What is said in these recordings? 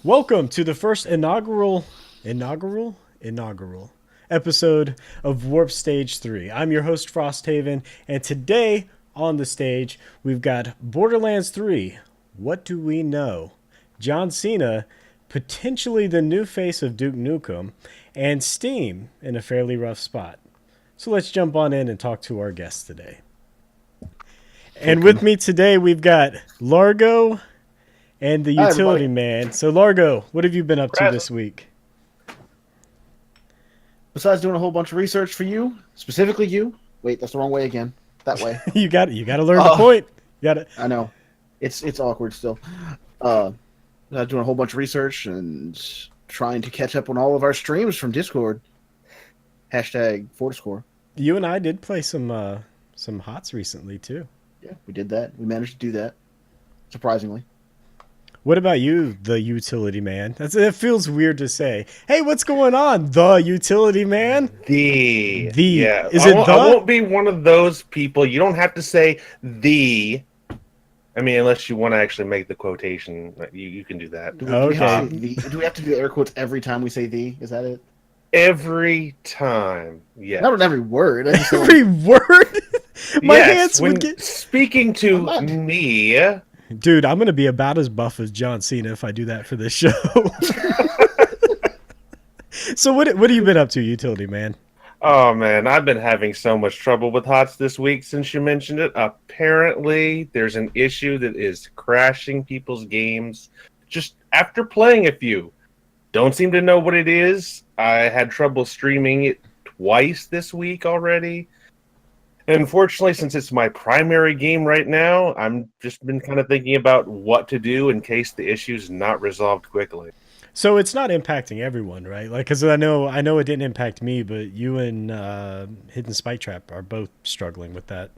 Welcome to the first inaugural episode of Warp Stage 3. I'm your host, Frosthaven, and today on the stage, we've got Borderlands 3. What do we know? John Cena, potentially the new face of Duke Nukem, and Steam in a fairly rough spot. So let's jump on in and talk to our guests today. And with Kicking. me today, we've got Largo and the Hi, utility everybody. man. So, Largo, what have you been up to Present. this week? Besides doing a whole bunch of research for you, specifically you. Wait, that's the wrong way again. That way. You got to learn the Uh, point. You got to. I know. It's awkward still. Uh, doing a whole bunch of research and trying to catch up on all of our streams from Discord. Hashtag Fortiscore. You and I did play some HOTS recently too. Yeah, we did that. We managed to do that. Surprisingly. What about you, the utility man? It feels weird to say. Hey, what's going on, the utility man? The Yeah. is I it won't, the? I won't be one of those people. You don't have to say the. I mean, unless you want to actually make the quotation, you can do that. Do we have Okay. to say the? Do we have to do the air quotes every time we say the? Is that it? Every time, yeah. Not on every word. I just don't- Every word. My Yes, hands when would get. speaking to I'm not- me. Dude, I'm gonna be about as buff as John Cena if I do that for this show. So what have you been up to, utility man? Oh man, I've been having so much trouble with HOTS this week since you mentioned it. Apparently, there's an issue that is crashing people's games just after playing a few. Don't seem to know what it is. I had trouble streaming it twice this week already. Unfortunately, since it's my primary game right now, I'm just been kind of thinking about what to do in case the issue's not resolved quickly. So it's not impacting everyone, right? Like, because I know it didn't impact me, but you and Hidden Spike Trap are both struggling with that.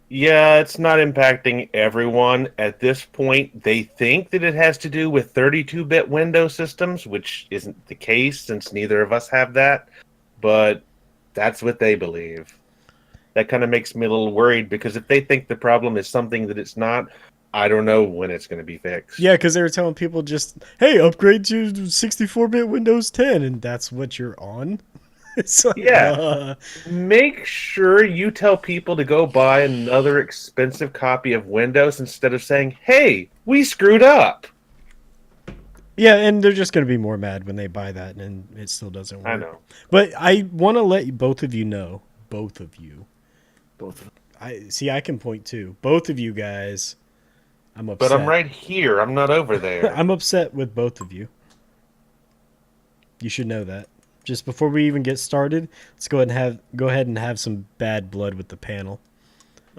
Yeah, it's not impacting everyone. At this point, they think that it has to do with 32-bit Windows systems, which isn't the case since neither of us have that, but that's what they believe. That kind of makes me a little worried because if they think the problem is something that it's not, I don't know when it's going to be fixed. Yeah, because they were telling people just, hey, upgrade to 64-bit Windows 10, and that's what you're on. It's like, Yeah. Make sure you tell people to go buy another expensive copy of Windows instead of saying, hey, we screwed up. yeah, and they're just going to be more mad when they buy that, and it still doesn't work. I know. But I want to let both of you know, both of you. Both. I can point to both of you guys. I'm upset. But I'm right here. I'm not over there. I'm upset with both of you. You should know that. Just before we even get started, let's go ahead and have some bad blood with the panel.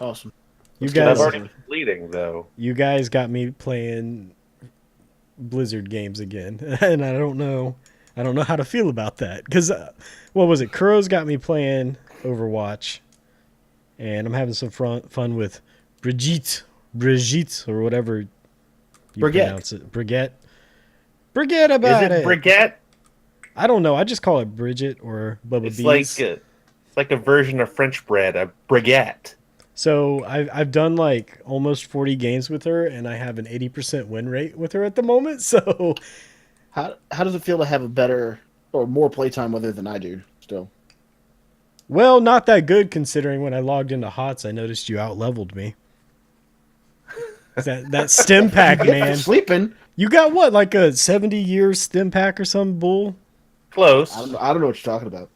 Awesome. You Let's get I've guys, it already been bleeding, though. you guys got me playing Blizzard games again, and I don't know how to feel about that. Because what was it? Kuro's got me playing Overwatch, and I'm having some fun with Brigitte, or whatever you Brigitte. pronounce it. Brigitte about Is it Brigitte? I don't know. I just call it Bridget or Bubba It's Bees. like a version of French bread, a Brigitte. So I've done like almost 40 games with her, and I have an 80% win rate with her at the moment. So, How does it feel to have a better or more playtime with her than I do? Still. well, not that good considering when I logged into HOTS, I noticed you out leveled me. That stim pack, You get man. for sleeping. You got what, like a 70-year stim pack or some bull? Close. I don't know what you're talking about.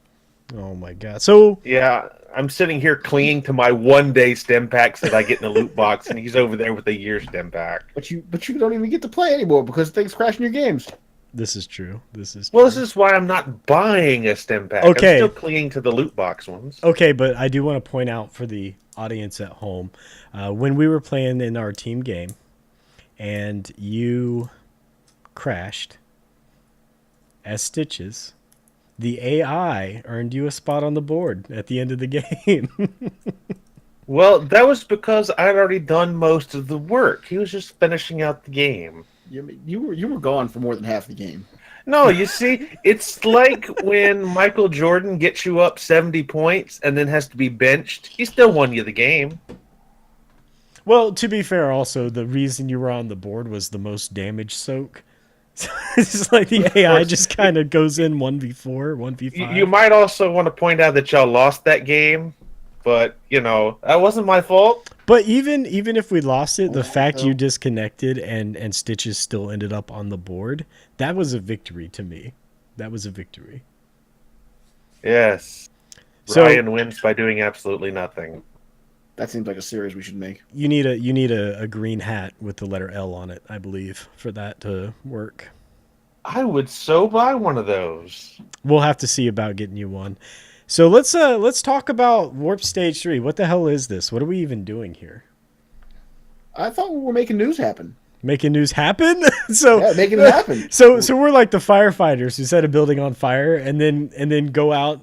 Oh my god. So Yeah, I'm sitting here clinging to my one-day stem packs that I get in the loot box, and he's over there with a year stem pack. But you don't even get to play anymore because things crashing your games. this is true. This is Well, true. this is why I'm not buying a stem pack. Okay. I'm still clinging to the loot box ones. Okay, but I do want to point out for the audience at home, when we were playing in our team game, and you crashed as Stitches, the AI earned you a spot on the board at the end of the game. Well, that was because I'd already done most of the work. He was just finishing out the game. You were gone for more than half the game. No, you see, it's like when Michael Jordan gets you up 70 points and then has to be benched. He still won you the game. Well, to be fair, also, the reason you were on the board was the most damage soak. It's like the Of AI course. just kind of goes in 1v4, 1v5. You might also want to point out that y'all lost that game, but that wasn't my fault. But even if we lost it, the Alright, fact you so- disconnected and Stitches still ended up on the board, that was a victory to me. That was a victory. Yes. So Ryan wins by doing absolutely nothing. That seems like a series we should make. you need a green hat with the letter L on it, I believe, for that to work. I would so buy one of those. We'll have to see about getting you one. So let's talk about Warp Stage 3. What the hell is this? What are we even doing here? I thought we were making news happen. Making news happen? So Yeah, making it happen. So we're like the firefighters who set a building on fire and then go out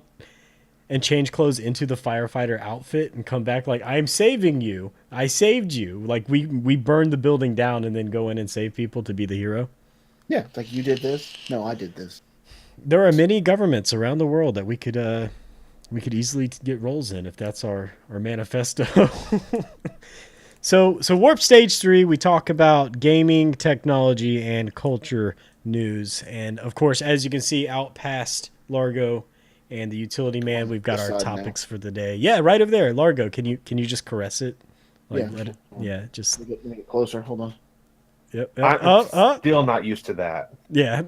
and change clothes into the firefighter outfit and come back like, I'm saving you. I saved you. Like we burn the building down and then go in and save people to be the hero. Yeah, it's like you did this. No, I did this. There are many governments around the world that we could easily get roles in if that's our manifesto. So Warp Stage 3, we talk about gaming, technology, and culture news. And of course, as you can see out past Largo and the utility man, we've got This our side now. topics for the day. Yeah, right over there. Largo, can you just caress it? Yeah. Let it, yeah, just Let me get closer. Hold on. yep. I'm still not used to that. Yeah.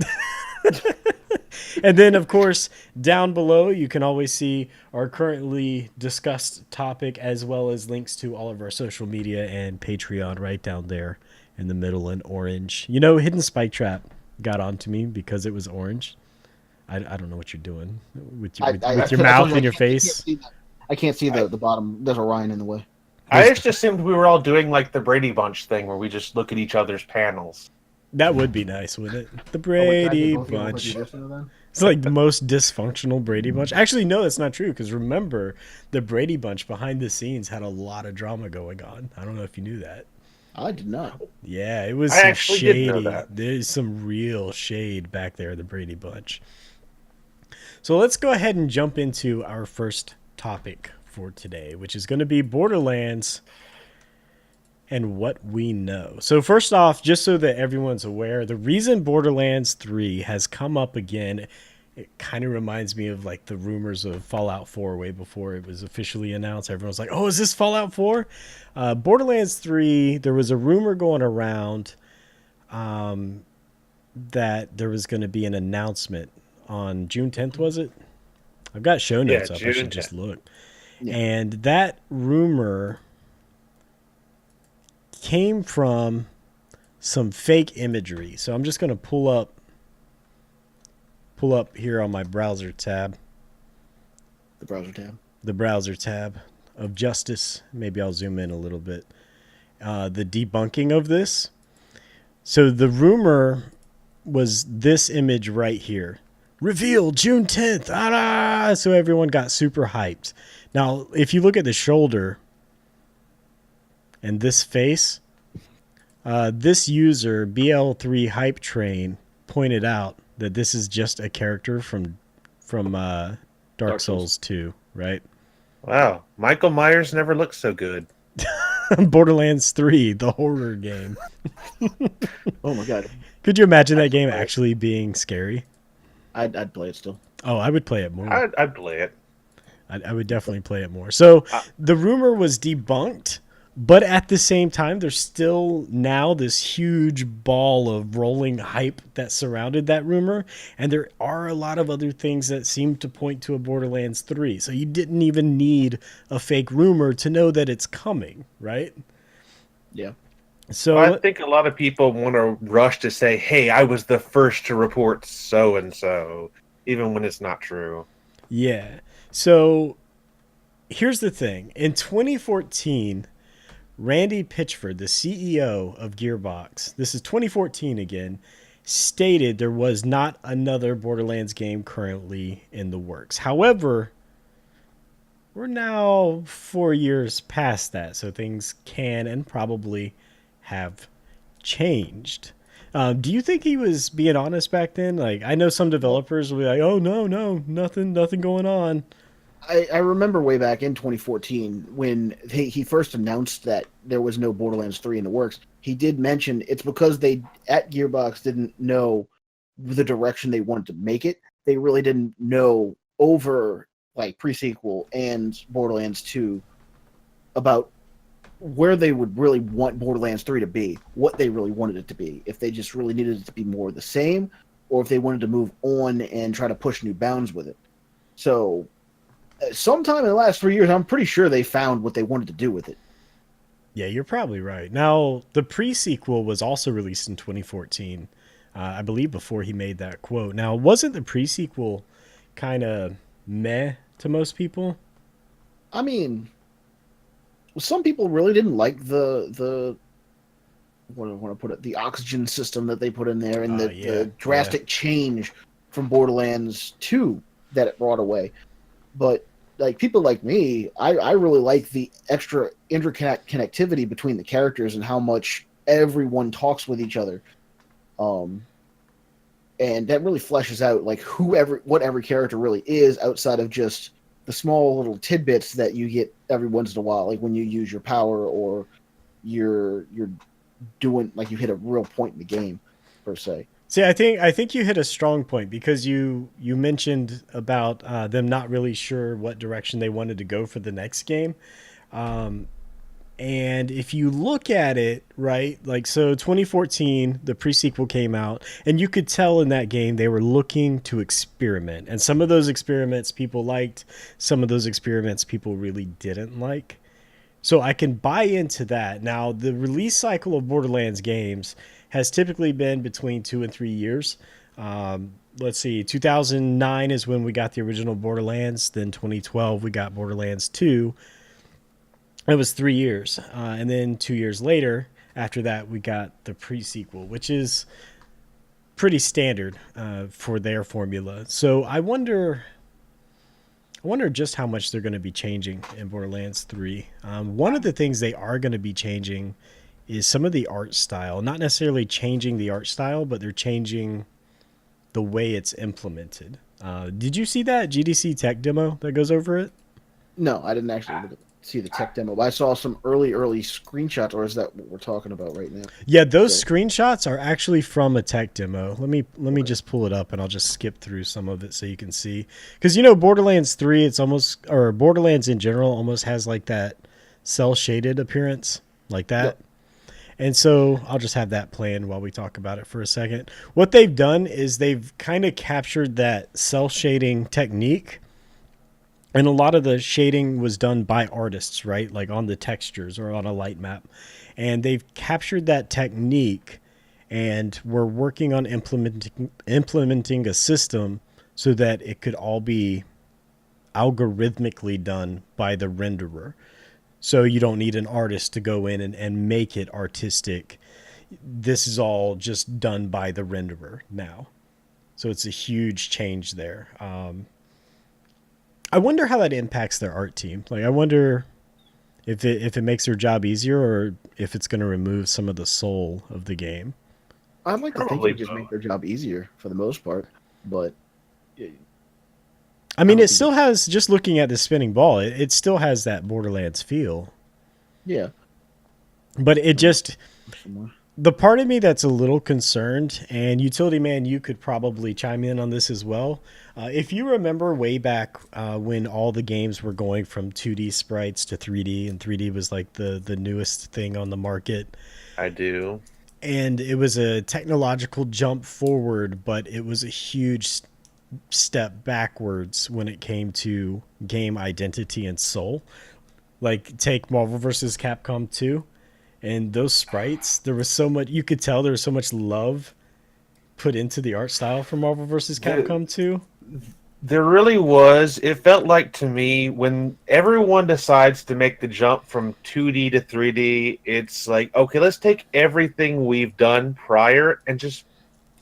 And then, of course, down below, you can always see our currently discussed topic as well as links to all of our social media and Patreon right down there in the middle in orange. Hidden Spike Trap got onto me because it was orange. I don't know what you're doing with your, with your mouth and your face. I can't see the bottom. There's Orion in the way. I just assumed we were all doing like the Brady Bunch thing where we just look at each other's panels. That would be nice, wouldn't it? The Oh, wait, can I Brady do both of you? I'll Bunch. do this now, then? It's like the most dysfunctional Brady Bunch. Actually, no, that's not true. Because remember, the Brady Bunch behind the scenes had a lot of drama going on. I don't know if you knew that. I did not. Yeah, it was I some actually shady. did know that. There's some real shade back there, the Brady Bunch. So let's go ahead and jump into our first topic for today, which is going to be Borderlands and what we know. So first off, just so that everyone's aware, the reason Borderlands 3 has come up again, it kind of reminds me of like the rumors of Fallout 4 way before it was officially announced. Everyone's like, oh, is this Fallout 4? Borderlands 3, there was a rumor going around that there was going to be an announcement on June 10th, was it? I've got show notes Yeah, up. I June should just 10th. look. Yeah. And that rumor came from some fake imagery. So I'm just going to pull up here on my browser tab, The browser tab. the browser tab of Justice. Maybe I'll zoom in a little bit. The debunking of this. So the rumor was this image right here. Revealed June 10th. Ah! So everyone got super hyped. Now, if you look at the shoulder and this face, this user, BL3 Hype Train, pointed out that this is just a character from Dark Souls 2, right? Wow, Michael Myers never looked so good. Borderlands 3, the horror game. Oh my god. Could you imagine that game actually being scary? I'd play it still. Oh, I would play it more. I'd play it. I would definitely play it more. So the rumor was debunked, but at the same time, there's still now this huge ball of rolling hype that surrounded that rumor. And there are a lot of other things that seem to point to a Borderlands 3. So you didn't even need a fake rumor to know that it's coming, right? Yeah. So I think a lot of people want to rush to say, hey, I was the first to report so-and-so, even when it's not true. yeah. So here's the thing. In 2014, Randy Pitchford, the CEO of Gearbox, this is 2014 again, stated there was not another Borderlands game currently in the works. However, we're now 4 years past that, so things can and probably have changed. Do you think he was being honest back then? Like, I know some developers will be like, "Oh no, nothing going on." I remember way back in 2014 when he first announced that there was no Borderlands 3 in the works. He did mention it's because they at Gearbox didn't know the direction they wanted to make it. They really didn't know over like pre-sequel and Borderlands 2 about where they would really want Borderlands 3 to be, what they really wanted it to be, if they just really needed it to be more the same, or if they wanted to move on and try to push new bounds with it. So, sometime in the last 3 years, I'm pretty sure they found what they wanted to do with it. Yeah, you're probably right. Now, the pre-sequel was also released in 2014, I believe before he made that quote. Now, wasn't the pre-sequel kind of meh to most people? I mean, some people really didn't like the what do I want to put it, the oxygen system that they put in there, and the drastic change from Borderlands 2 that it brought away. But like people like me, I really like the extra interconnectivity between the characters and how much everyone talks with each other. And that really fleshes out like what every character really is outside of just the small little tidbits that you get every once in a while, like when you use your power or you're doing like you hit a real point in the game per se. See, I think you hit a strong point because you mentioned about them not really sure what direction they wanted to go for the next game. And if you look at it, right, like so 2014, the pre-sequel came out, and you could tell in that game they were looking to experiment. And some of those experiments people liked, some of those experiments people really didn't like. So I can buy into that. Now, the release cycle of Borderlands games has typically been between 2 and 3 years. Let's see, 2009 is when we got the original Borderlands. Then 2012 we got Borderlands 2. It was 3 years. And then 2 years later, after that, we got the pre-sequel, which is pretty standard for their formula. So I wonder just how much they're going to be changing in Borderlands 3. One of the things they are going to be changing is some of the art style. Not necessarily changing the art style, but they're changing the way it's implemented. Did you see that GDC tech demo that goes over it? No, I didn't actually see the tech demo, but I saw some early screenshots. Or is that what we're talking about right now? Yeah, those screenshots are actually from a tech demo. Let me just pull it up, and I'll just skip through some of it so you can see. Because Borderlands 3, it's almost, or Borderlands in general, almost has like that cell shaded appearance, like that. Yep. And so I'll just have that playing while we talk about it for a second. What they've done is they've kind of captured that cell shading technique. And a lot of the shading was done by artists, right? Like on the textures or on a light map. And they've captured that technique, and we're working on implementing a system so that it could all be algorithmically done by the renderer. So you don't need an artist to go in and make it artistic. This is all just done by the renderer now. So it's a huge change there. I wonder how that impacts their art team. Like, I wonder if it makes their job easier or if it's going to remove some of the soul of the game. I'd like to think it just make their job easier for the most part, but I mean, it still has, just looking at the spinning ball, it still has that Borderlands feel. Yeah. But it just, the part of me that's a little concerned, and Utility Man, you could probably chime in on this as well. If you remember way back when all the games were going from 2D sprites to 3D, and 3D was like the newest thing on the market. I do. And it was a technological jump forward, but it was a huge step backwards when it came to game identity and soul. Like, take Marvel vs. Capcom 2, and those sprites, there was so much, you could tell there was so much love put into the art style for Marvel vs. Capcom 2. There really was. It felt like to me when everyone decides to make the jump from 2D to 3D, it's like, okay, let's take everything we've done prior and just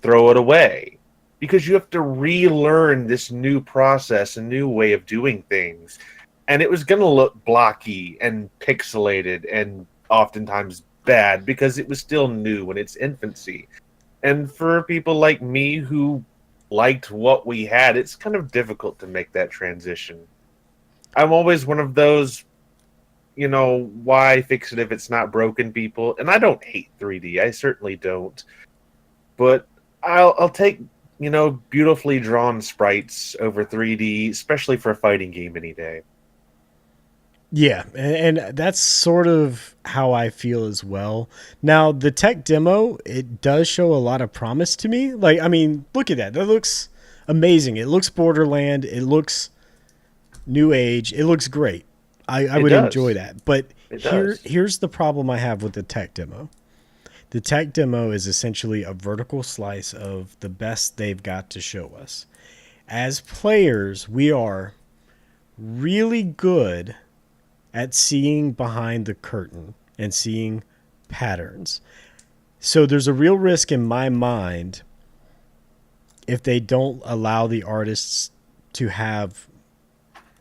throw it away. Because you have to relearn this new process, a new way of doing things. And it was going to look blocky and pixelated and oftentimes bad because it was still new in its infancy. And for people like me who liked what we had, it's kind of difficult to make that transition. I'm always one of those, why fix it if it's not broken people? And I don't hate 3D. I certainly don't. But I'll take beautifully drawn sprites over 3D, especially for a fighting game any day. Yeah, and that's sort of how I feel as well. Now, the tech demo, it does show a lot of promise to me. Like, I mean, look at that. That looks amazing. It looks Borderland. It looks new age. It looks great. I It would enjoy does. that. But It does. here's the problem I have with the tech demo. The tech demo is essentially a vertical slice of the best they've got to show us. As players, we are really good at seeing behind the curtain and seeing patterns. So there's a real risk in my mind if they don't allow the artists to have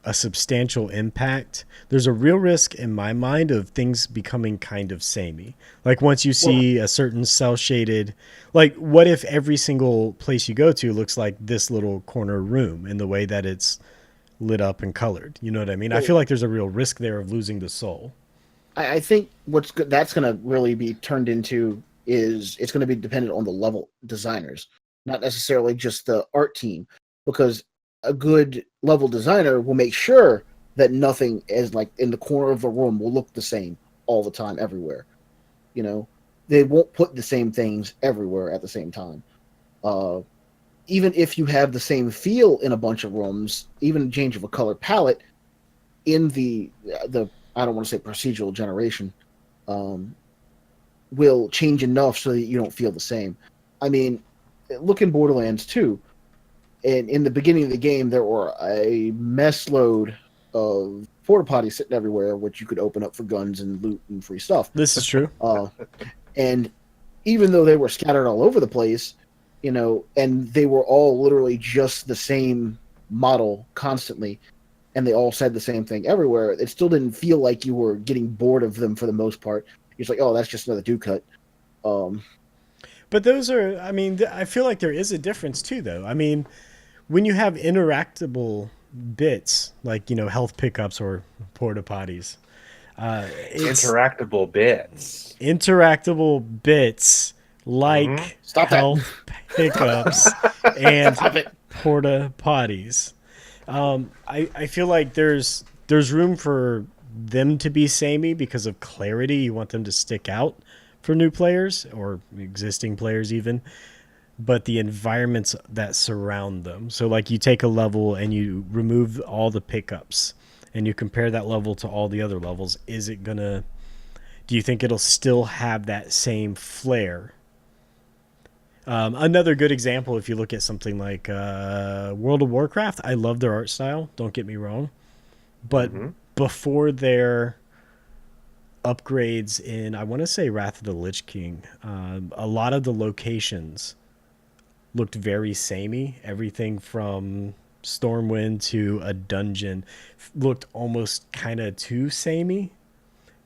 a substantial impact. There's a real risk in my mind of things becoming kind of samey. Like once you see a certain cell shaded, like what if every single place you go to looks like this little corner room in the way that it's lit up and colored? You know what I mean? I feel like there's a real risk there of losing the soul. I think what's good, that's going to really be turned into is it's going to be dependent on the level designers, not necessarily just the art team, because a good level designer will make sure that nothing is like in the corner of the room will look the same all the time everywhere. They won't put the same things everywhere at the same time. Even if you have the same feel in a bunch of rooms, even a change of a color palette in the I don't want to say procedural generation, will change enough so that you don't feel the same. I mean, look in Borderlands 2, and in the beginning of the game, there were a mess load of porta potties sitting everywhere, which you could open up for guns and loot and free stuff. This is true. And even though they were scattered all over the place, and they were all literally just the same model constantly, and they all said the same thing everywhere, it still didn't feel like you were getting bored of them for the most part. You're just like, oh, that's just another do cut. But those are, I mean, I feel like there is a difference too, though. I mean, when you have interactable bits, like, health pickups or porta potties, Interactable bits. Interactable bits like health pickups and porta potties. I feel like there's room for them to be samey because of clarity. You want them to stick out for new players or existing players even, but the environments that surround them. So like you take a level and you remove all the pickups and you compare that level to all the other levels. Do you think it'll still have that same flair? Another good example, if you look at something like World of Warcraft, I love their art style, don't get me wrong. But before their upgrades in, I want to say Wrath of the Lich King, a lot of the locations looked very samey. Everything from Stormwind to a dungeon looked almost kind of too samey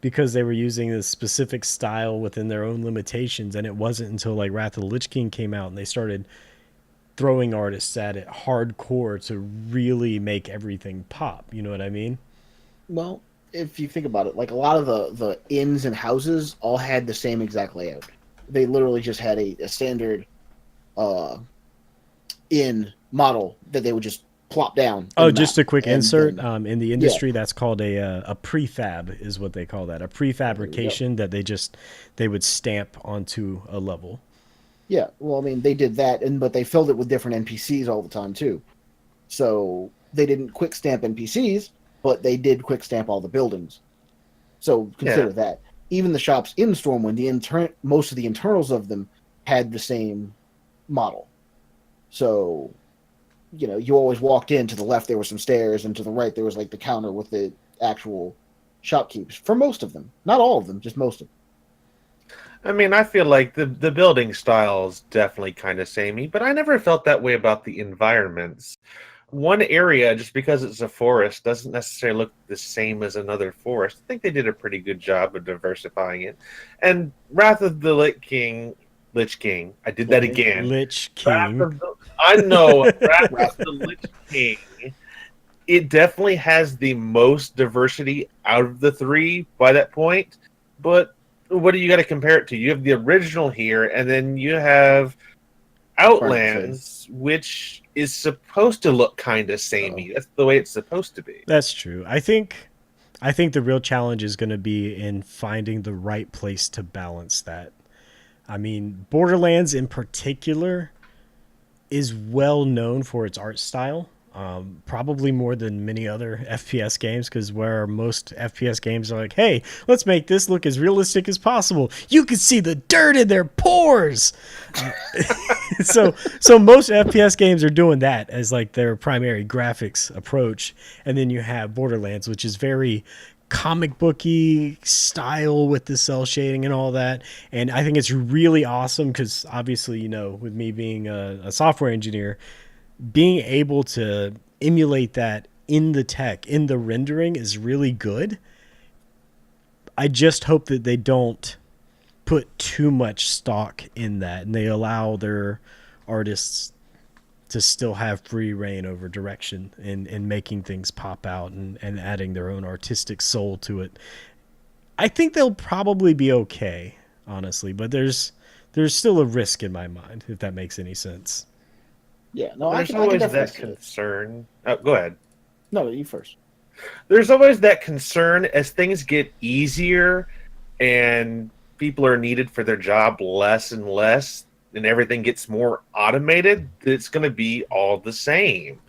because they were using a specific style within their own limitations. And it wasn't until like Wrath of the Lich King came out and they started throwing artists at it hardcore to really make everything pop. You know what I mean? Well, if you think about it, like a lot of the inns and houses all had the same exact layout. They literally just had a standard inn model that they would just plop down. Oh, just a quick insert. In the industry, that's called a prefab, is what they call that. A prefabrication that they would stamp onto a level. Yeah, well, I mean, they did that, but they filled it with different NPCs all the time too. So they didn't quick stamp NPCs, but they did quick stamp all the buildings. So consider that. Even the shops in Stormwind, most of the internals of them had the same model. So, you always walked in. To the left there were some stairs, and to the right there was like the counter with the actual shopkeepers. For most of them, not all of them, just most of them. I mean, I feel like the building style is definitely kind of samey, but I never felt that way about the environments. One area, just because it's a forest, doesn't necessarily look the same as another forest. I think they did a pretty good job of diversifying it. And Wrath of the Lich King, I did that again. Lich King. I know, Wrath of the Lich King, it definitely has the most diversity out of the three by that point. But what do you got to compare it to? You have the original here, and then you have Outlands, which is supposed to look kind of samey. That's the way it's supposed to be. That's true. I think the real challenge is going to be in finding the right place to balance that. I mean, Borderlands in particular is well known for its art style, probably more than many other FPS games, because where most FPS games are like, hey, let's make this look as realistic as possible. You can see the dirt in their pores. So most FPS games are doing that as like their primary graphics approach. And then you have Borderlands, which is very comic booky style with the cell shading and all that. And I think it's really awesome because obviously, you know, with me being a software engineer, being able to emulate that in the tech, in the rendering is really good. I just hope that they don't put too much stock in that and they allow their artists to still have free reign over direction in making things pop out and adding their own artistic soul to it. I think they'll probably be okay, honestly, but there's still a risk in my mind, if that makes any sense. Yeah, no, there's always that concern. Oh, go ahead. No, you first. There's always that concern as things get easier and people are needed for their job less and less, and everything gets more automated, it's going to be all the same.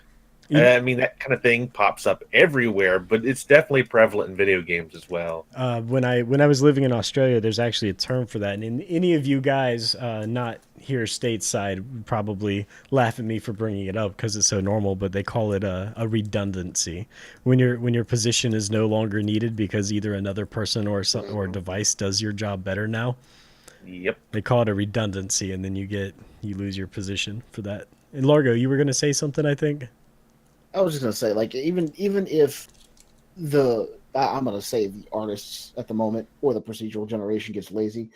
I mean, that kind of thing pops up everywhere, but it's definitely prevalent in video games as well. When I was living in Australia, there's actually a term for that. And any of you guys not here stateside would probably laugh at me for bringing it up because it's so normal, but they call it a redundancy. When your position is no longer needed because either another person or a device does your job better now. Yep. They call it a redundancy, and then you lose your position for that. And Largo, you were going to say something, I think? I was just going to say, like, even if I'm going to say the artists at the moment or the procedural generation gets lazy,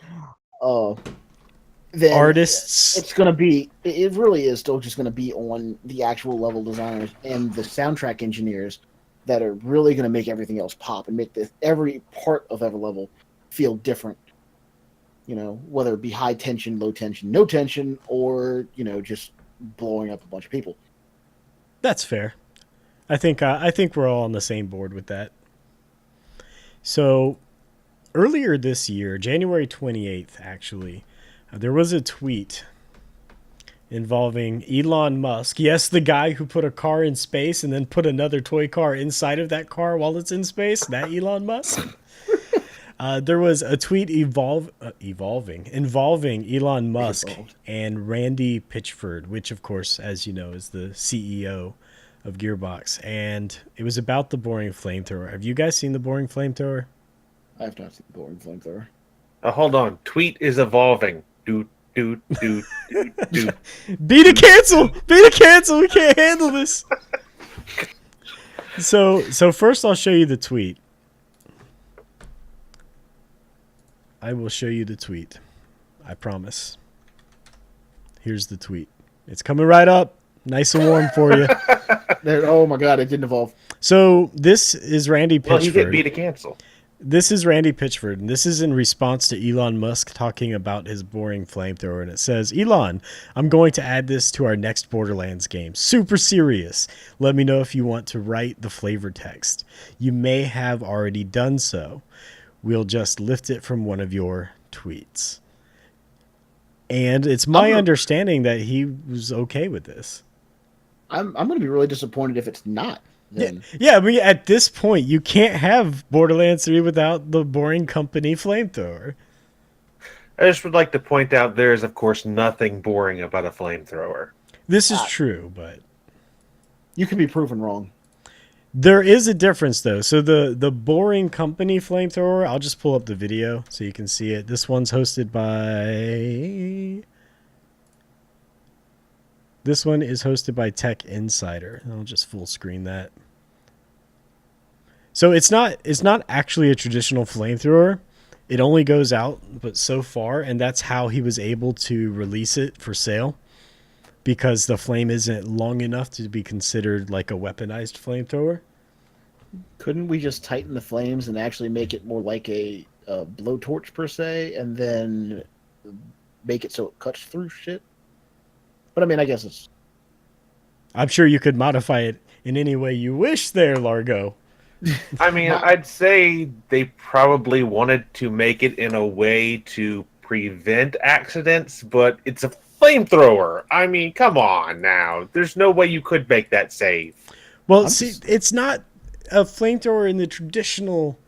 then artists, it's going to be, it really is still just going to be on the actual level designers and the soundtrack engineers that are really going to make everything else pop and make every part of every level feel different. You know, whether it be high tension, low tension, no tension, or, you know, just blowing up a bunch of people. That's fair. I think we're all on the same board with that. So earlier this year, January 28th, actually, there was a tweet involving Elon Musk. Yes, the guy who put a car in space and then put another toy car inside of that car while it's in space, that Elon Musk. There was a tweet involving Elon Musk and Randy Pitchford, which, of course, as you know, is the CEO of Gearbox. And it was about the boring flamethrower. Have you guys seen the boring flamethrower? I have not seen the boring flamethrower. Hold on. Tweet is evolving. Beat a cancel! We can't handle this. So first I'll show you the tweet. I will show you the tweet. I promise. Here's the tweet. It's coming right up. Nice and warm for you. Oh my God, it didn't evolve. So this is Randy Pitchford. Well, you get beat to cancel. This is Randy Pitchford, and this is in response to Elon Musk talking about his boring flamethrower. And it says, Elon, I'm going to add this to our next Borderlands game. Super serious. Let me know if you want to write the flavor text. You may have already done so. We'll just lift it from one of your tweets. And it's my understanding that he was okay with this. I'm going to be really disappointed if it's not. Then. Yeah, I mean, at this point, you can't have Borderlands 3 without the boring company flamethrower. I just would like to point out there is, of course, nothing boring about a flamethrower. This is true, but... You can be proven wrong. There is a difference, though. So the boring company flamethrower, I'll just pull up the video so you can see it. This one's hosted by... This one is hosted by Tech Insider. I'll just full screen that. So it's not actually a traditional flamethrower. It only goes out but so far, and that's how he was able to release it for sale, because the flame isn't long enough to be considered like a weaponized flamethrower. Couldn't we just tighten the flames and actually make it more like a blowtorch per se, and then make it so it cuts through shit? But I mean, I guess it's. I'm sure you could modify it in any way you wish there, Largo. I mean, I'd say they probably wanted to make it in a way to prevent accidents, but it's a flamethrower. I mean, come on now. There's no way you could make that safe. Well, it's not a flamethrower in the traditional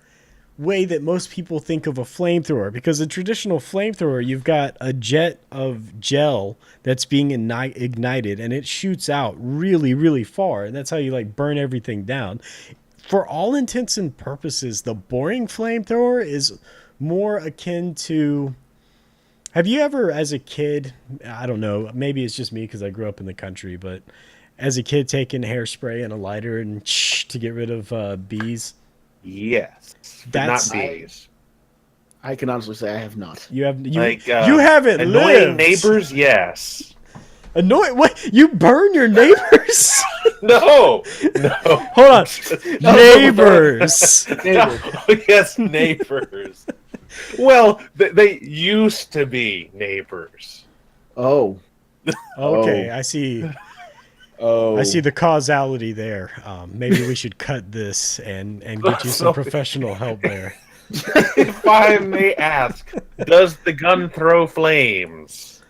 way that most people think of a flamethrower, because a traditional flamethrower, you've got a jet of gel that's being ignited and it shoots out really, really far, and that's how you like burn everything down. For all intents and purposes, the boring flamethrower is more akin to, have you ever as a kid, I don't know, maybe it's just me because I grew up in the country, but as a kid taking hairspray and a lighter and to get rid of bees? Yes, but not bees. I can honestly say I have not. You haven't annoying lived. Neighbors, yes. Annoying? What? You burn your neighbors? No. Hold on. Neighbors. Yes, neighbors. Well, they used to be neighbors. Oh. Okay, I see. Oh, I see the causality there. Maybe we should cut this and get you some professional help there. If I may ask, does the gun throw flames?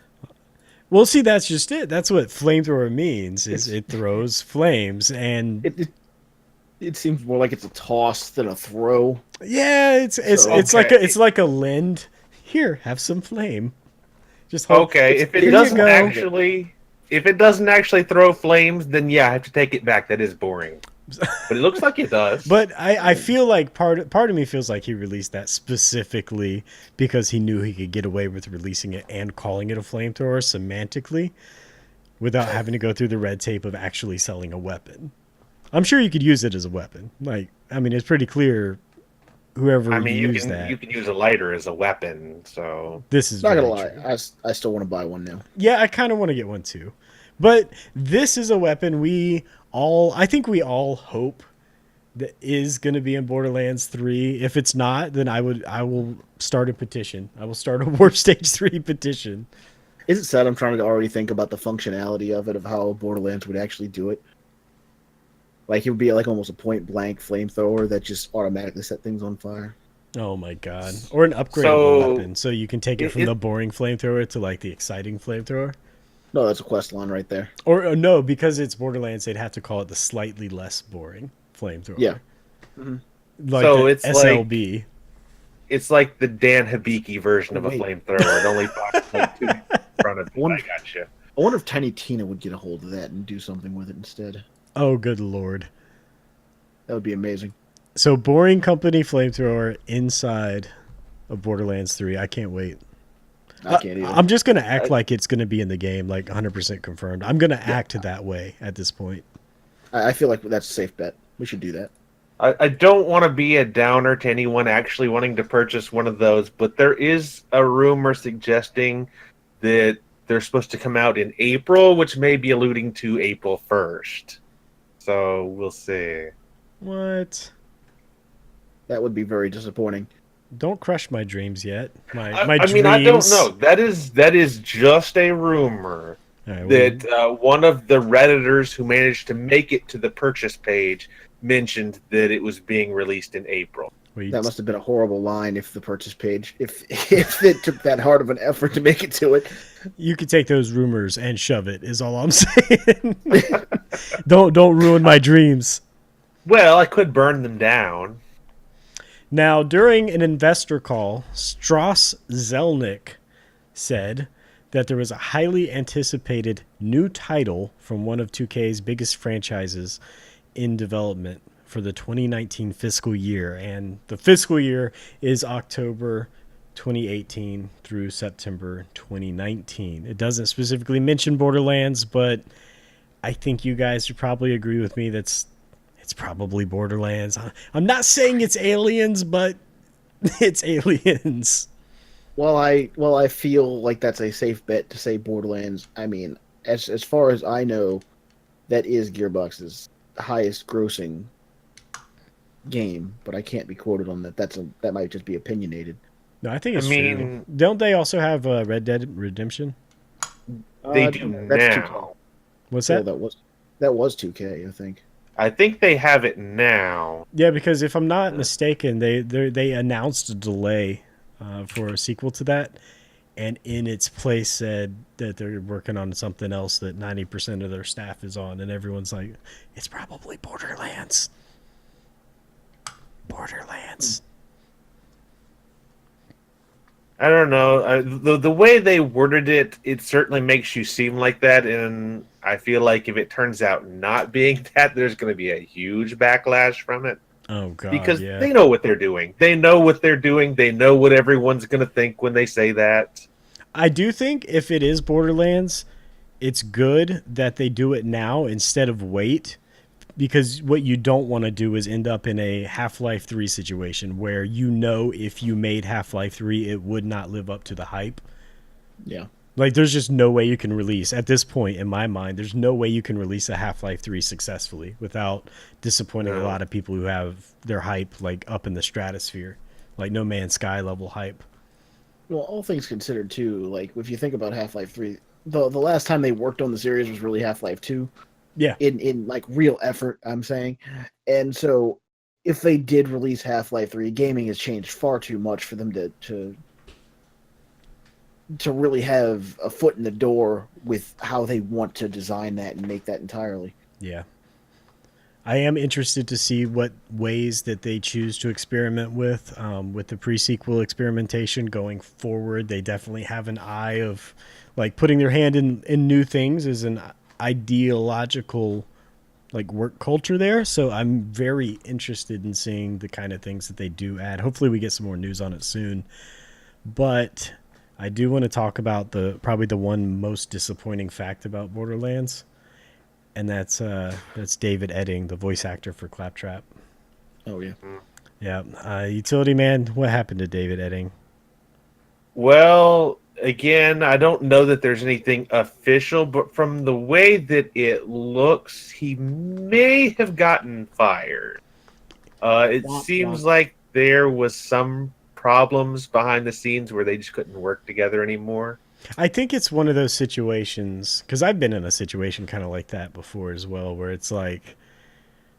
Well, see, that's just it. That's what flamethrower means. Is it throws flames, and it seems more like it's a toss than a throw. Yeah, it's like a lend. Here, have some flame. Just hold, okay. If it doesn't actually throw flames, then yeah, I have to take it back. That is boring. But it looks like it does. But I feel like part of me feels like he released that specifically because he knew he could get away with releasing it and calling it a flamethrower semantically without having to go through the red tape of actually selling a weapon. I'm sure you could use it as a weapon. Like, I mean, it's pretty clear whoever you can use a lighter as a weapon. So this is not gonna lie. I still want to buy one now. Yeah, I kind of want to get one too. But this is a weapon I think we all hope that is going to be in Borderlands 3. If it's not, then I will start a petition. I will start a Warp Stage 3 petition. Is it sad? I'm trying to already think about the functionality of it, of how Borderlands would actually do it. Like, it would be like almost a point-blank flamethrower that just automatically set things on fire. Oh my god. Or an upgradable weapon, so you can take it from the boring flamethrower to like the exciting flamethrower. No, that's a quest line right there. Or no, because it's Borderlands, they'd have to call it the slightly less boring flamethrower. Yeah. Mm-hmm. Like so it's SLB. It's like the Dan Hibiki version of a flamethrower. It only pops like 2 in front of it. I gotcha. I wonder if Tiny Tina would get a hold of that and do something with it instead. Oh, good lord. That would be amazing. So, Boring Company flamethrower inside of Borderlands 3. I can't wait. I can't either. I'm just going to act like it's going to be in the game, like 100% confirmed. I'm going to act that way at this point. I feel like that's a safe bet. We should do that. I don't want to be a downer to anyone actually wanting to purchase one of those, but there is a rumor suggesting that they're supposed to come out in April, which may be alluding to April 1st. So we'll see. What? That would be very disappointing. Don't crush my dreams yet. My dreams. I mean, I don't know. That is just a rumor that one of the Redditors who managed to make it to the purchase page mentioned that it was being released in April. That must have been a horrible line if the purchase page, if it took that hard of an effort to make it to it. You could take those rumors and shove it, is all I'm saying. Don't ruin my dreams. Well, I could burn them down. Now, during an investor call, Strauss Zelnick said that there was a highly anticipated new title from one of 2K's biggest franchises in development for the 2019 fiscal year. And the fiscal year is October 2018 through September 2019. It doesn't specifically mention Borderlands, but I think you guys would probably agree with me it's probably Borderlands. I'm not saying it's Aliens, but it's Aliens. Well, I feel like that's a safe bet to say Borderlands. I mean, as far as I know, that is Gearbox's highest grossing game, but I can't be quoted on that. That might just be opinionated. No, I think it's true. Don't they also have Red Dead Redemption? They do That's 2K. now. What's Yeah, that? that was 2K, I think. I think they have it now. Yeah, because if I'm not mistaken, they announced a delay for a sequel to that, and in its place said that they're working on something else that 90% of their staff is on, and everyone's like, it's probably Borderlands. Borderlands. I don't know. The way they worded it, it certainly makes you seem like that, and I feel like if it turns out not being that, there's going to be a huge backlash from it. Oh God, Because yeah. they know what they're doing. They know what they're doing. They know what everyone's going to think when they say that. I do think if it is Borderlands, it's good that they do it now instead of wait, because what you don't want to do is end up in a Half-Life 3 situation where you know if you made Half-Life 3 it would not live up to the hype. Yeah. Like there's just no way you can release at this point in my mind there's no way you can release a Half-Life 3 successfully without disappointing a lot of people who have their hype like up in the stratosphere. Like No Man's Sky level hype. Well, all things considered, too, like if you think about Half-Life 3, the last time they worked on the series was really Half-Life 2. Yeah. In like real effort, I'm saying. And so if they did release Half-Life 3, gaming has changed far too much for them to really have a foot in the door with how they want to design that and make that entirely. Yeah. I am interested to see what ways that they choose to experiment with the pre-sequel experimentation going forward. They definitely have an eye of like putting their hand in new things as an ideological like work culture there. So I'm very interested in seeing the kind of things that they do add. Hopefully we get some more news on it soon. But I do want to talk about probably the one most disappointing fact about Borderlands. And that's David Edding, the voice actor for Claptrap. Oh yeah. Yeah. Utility Man, what happened to David Edding? Well, again, I don't know that there's anything official, but from the way that it looks, he may have gotten fired. It seems like there was some problems behind the scenes where they just couldn't work together anymore. I think it's one of those situations, because I've been in a situation kind of like that before as well, where it's like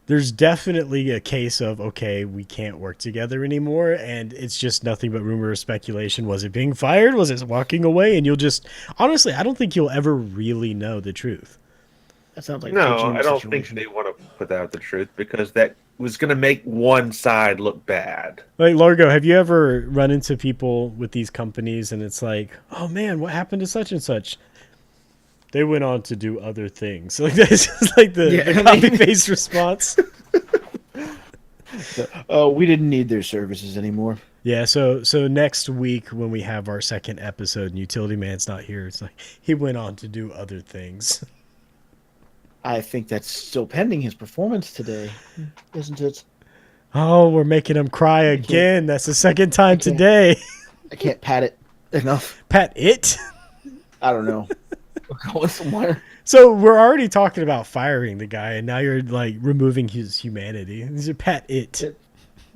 there's definitely a case of, okay, we can't work together anymore, and it's just nothing but rumor or speculation. Was it being fired? Was it walking away? And you'll just, honestly, I don't think you'll ever really know the truth. That sounds like no, I don't think they want to put out the truth because that was going to make one side look bad. Like, Largo, have you ever run into people with these companies and it's like, oh man, what happened to such and such? They went on to do other things. Like that's just like the copy-paste response. We didn't need their services anymore. Yeah, so next week when we have our second episode and Utility Man's not here, it's like he went on to do other things. I think that's still pending his performance today, isn't it? Oh, we're making him cry again. That's the second time today. I can't pat it enough. Pat it? I don't know. We're going somewhere. So we're already talking about firing the guy, and now you're like removing his humanity. These are pat it.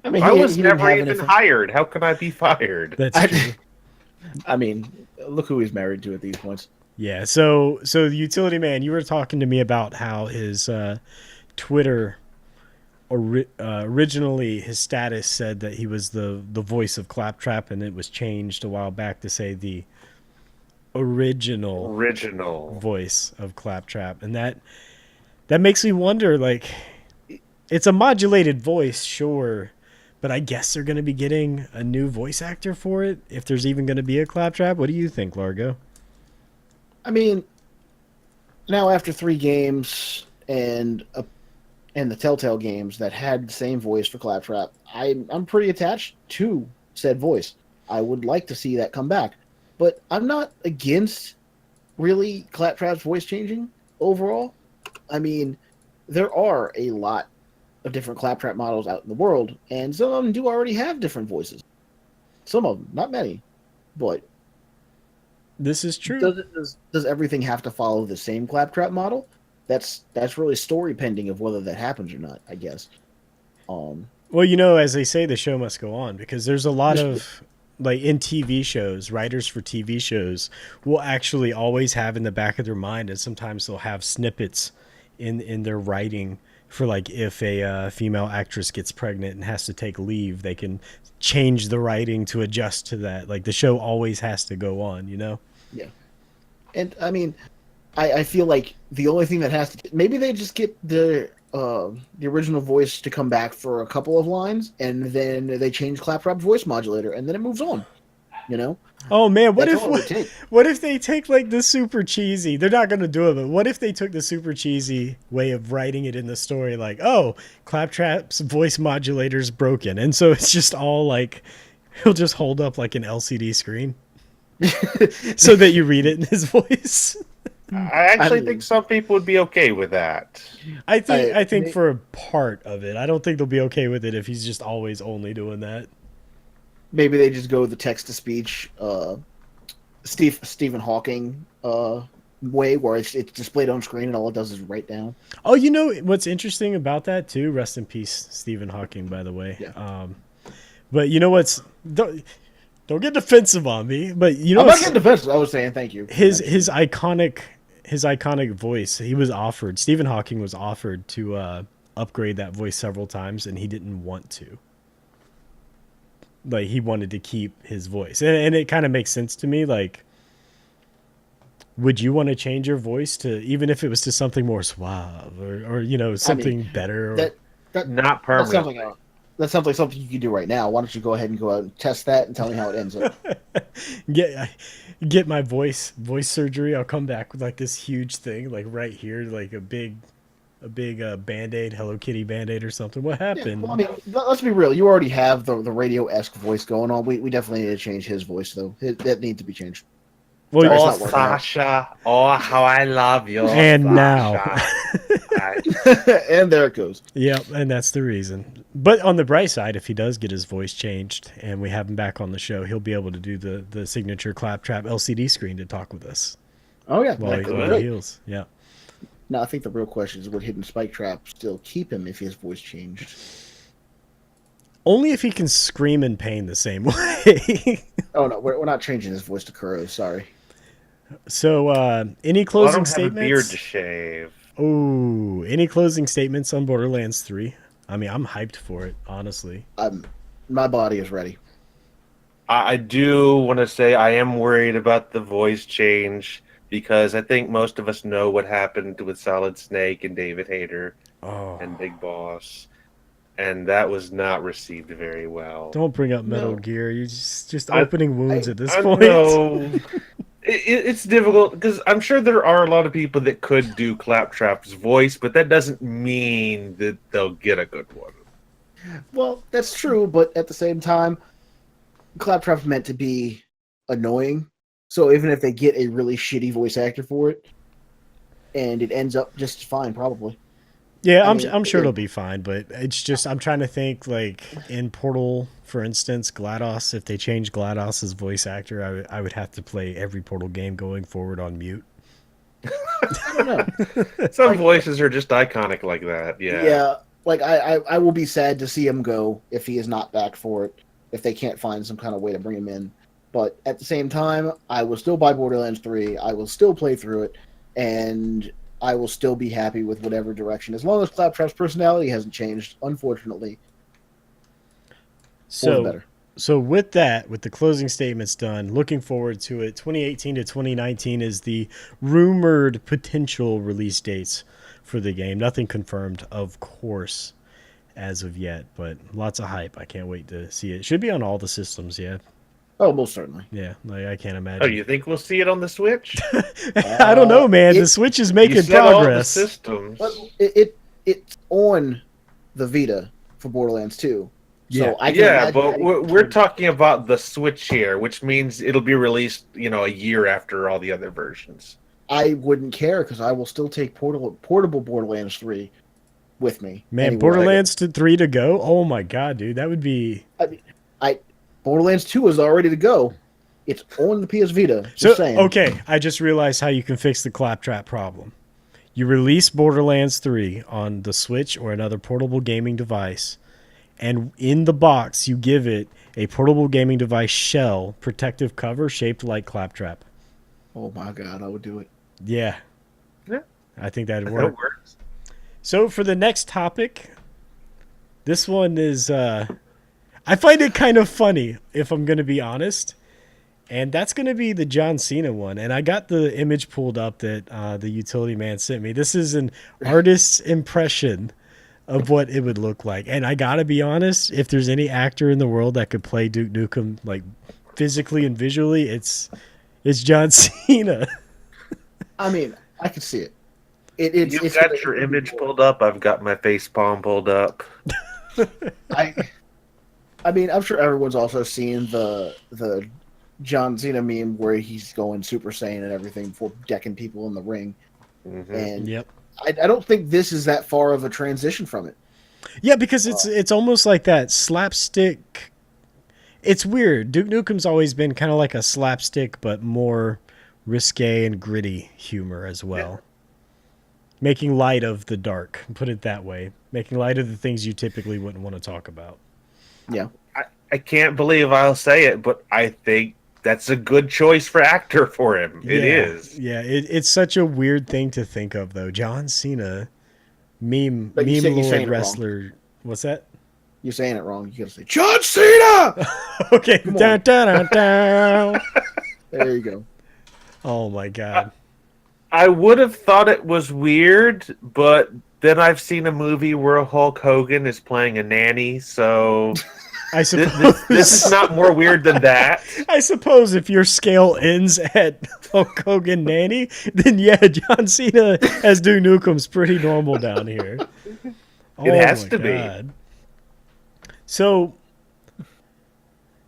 I mean, I was never even hired. How can I be fired? That's true. I mean, look who he's married to at these points. Yeah, so the Utility Man, you were talking to me about how his Twitter originally his status said that he was the voice of Claptrap, and it was changed a while back to say the original voice of Claptrap, and that makes me wonder. Like, it's a modulated voice, sure, but I guess they're going to be getting a new voice actor for it if there's even going to be a Claptrap. What do you think, Largo? I mean, now after 3 games and the Telltale games that had the same voice for Claptrap, I'm pretty attached to said voice. I would like to see that come back, but I'm not against really Claptrap's voice changing overall. I mean, there are a lot of different Claptrap models out in the world, and some of them do already have different voices. Some of them, not many, but this is true. Does everything have to follow the same Claptrap model? That's really story pending of whether that happens or not, I guess. Well, you know, as they say, the show must go on, because there's a lot of like in TV shows, writers for TV shows will actually always have in the back of their mind, and sometimes they'll have snippets in their writing for like if a female actress gets pregnant and has to take leave, they can change the writing to adjust to that. Like the show always has to go on, you know? Yeah. And I mean, I feel like the only thing that has to maybe they just get the original voice to come back for a couple of lines, and then they change Claptrap's voice modulator, and then it moves on. You know? Oh man, That's all it would take. what if they take like the super cheesy? They're not gonna do it, but what if they took the super cheesy way of writing it in the story? Like, oh, Claptrap's voice modulator's broken, and so it's just all like he'll just hold up like an LCD screen, so that you read it in his voice. I actually think some people would be okay with that. I think for a part of it, I don't think they'll be okay with it if he's just always only doing that. Maybe they just go the text to speech, Stephen Hawking way, where it's displayed on screen and all it does is write down. Oh, you know what's interesting about that too? Rest in peace, Stephen Hawking, by the way. Yeah. But you know what's don't get defensive on me. But you know, I'm not getting defensive. I was saying thank you. His iconic voice. He was offered. Stephen Hawking was offered to upgrade that voice several times, and he didn't want to. Like he wanted to keep his voice, and it kind of makes sense to me. Like, would you want to change your voice to even if it was to something more suave or you know something better? Or... That not permanent. That sounds like something you can do right now. Why don't you go ahead and go out and test that and tell me how it ends up? Get my voice surgery. I'll come back with like this huge thing, like right here, like a big Band-Aid, Hello Kitty Band-Aid or something. What happened? Yeah, well, I mean, let's be real. You already have the radio-esque voice going on. We definitely need to change his voice, though. That needs to be changed. Well, oh, Sasha. Oh, how I love you. And Sasha. Now. And there it goes. Yep, and that's the reason. But on the bright side, if he does get his voice changed and we have him back on the show, he'll be able to do the signature Claptrap LCD screen to talk with us. Oh, yeah. While he heals. Yeah. Now, I think the real question is, would Hidden Spike Trap still keep him if his voice changed? Only if he can scream in pain the same way. Oh, no, we're not changing his voice to Kuro, sorry. So, any closing I don't statements? Have a beard to shave. Oh, any closing statements on Borderlands 3? I mean, I'm hyped for it, honestly. My body is ready. I do want to say I am worried about the voice change, because I think most of us know what happened with Solid Snake and David Hayter and Big Boss, and that was not received very well. Don't bring up Metal Gear. You're just opening wounds at this point. No, it's difficult because I'm sure there are a lot of people that could do Claptrap's voice, but that doesn't mean that they'll get a good one. Well, that's true, but at the same time, Claptrap's meant to be annoying. So even if they get a really shitty voice actor for it, and it ends up just fine, probably. Yeah, I'm sure it'll be fine, but it's just I'm trying to think like in Portal, for instance, GLaDOS. If they change GLaDOS's voice actor, I would have to play every Portal game going forward on mute. I don't know. Some voices are just iconic like that. Yeah. Yeah. Like I will be sad to see him go if he is not back for it. If they can't find some kind of way to bring him in. But at the same time, I will still buy Borderlands 3. I will still play through it, and I will still be happy with whatever direction, as long as Claptrap's personality hasn't changed. Unfortunately, so with that, with the closing statements done, looking forward to it. 2018 to 2019 is the rumored potential release dates for the game. Nothing confirmed, of course, as of yet, but lots of hype. I can't wait to see it. Should be on all the systems, yeah. Oh, most certainly. Yeah, like I can't imagine. Oh, you think we'll see it on the Switch? I don't know, man. The Switch is making progress. All the systems. But it's on the Vita for Borderlands 2. So but we're talking about the Switch here, which means it'll be released, a year after all the other versions. I wouldn't care because I will still take portable Borderlands 3 with me. Man, Borderlands 3 to go? Oh my god, dude, that would be. Borderlands 2 is all ready to go. It's on the PS Vita. Okay, I just realized how you can fix the Claptrap problem. You release Borderlands 3 on the Switch or another portable gaming device, and in the box you give it a portable gaming device shell protective cover shaped like Claptrap. Oh my god, I would do it. Yeah, Yeah, I think that'd that work. works. So for the next topic, this one is I find it kind of funny if I'm going to be honest. And that's going to be the John Cena one. And I got the image pulled up that the utility man sent me. This is an artist's impression of what it would look like. And I got to be honest, if there's any actor in the world that could play Duke Nukem like physically and visually, it's John Cena. I mean, I can see it. You've got your image pulled up. I've got my face palm pulled up. I mean, I'm sure everyone's also seen the John Cena meme where he's going Super Saiyan and everything before decking people in the ring. Mm-hmm. And Yep. I don't think this is that far of a transition from it. Yeah, because it's almost like that slapstick. It's weird. Duke Nukem's always been kind of like a slapstick, but more risque and gritty humor as well. Yeah. Making light of the dark, put it that way. Making light of the things you typically wouldn't want to talk about. Yeah. I can't believe I'll say it, but I think that's a good choice for actor for him. It is. Yeah, it's such a weird thing to think of, though. John Cena, meme lord wrestler. What's that? You're saying it wrong. You gotta say John Cena. Okay. Dun, dun, dun, dun. There you go. Oh my god. I would have thought it was weird, but then I've seen a movie where Hulk Hogan is playing a nanny, so I suppose this is not more weird than that. I suppose if your scale ends at Hulk Hogan nanny, then yeah, John Cena as Duke Nukem's pretty normal down here. It has to be. So,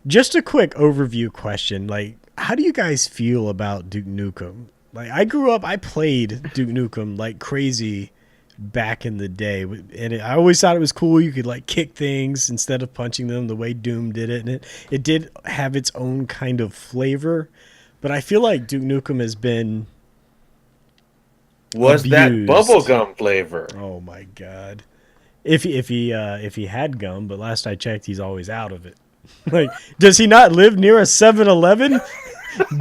just a quick overview question. Like, how do you guys feel about Duke Nukem? Like, I played Duke Nukem like crazy back in the day, and I always thought it was cool. You could like kick things instead of punching them the way Doom did it, and it did have its own kind of flavor. But I feel like Duke Nukem has been abused. That bubblegum flavor. Oh my god. If he had gum, but last I checked, he's always out of it. Like, does he not live near a 7-Eleven?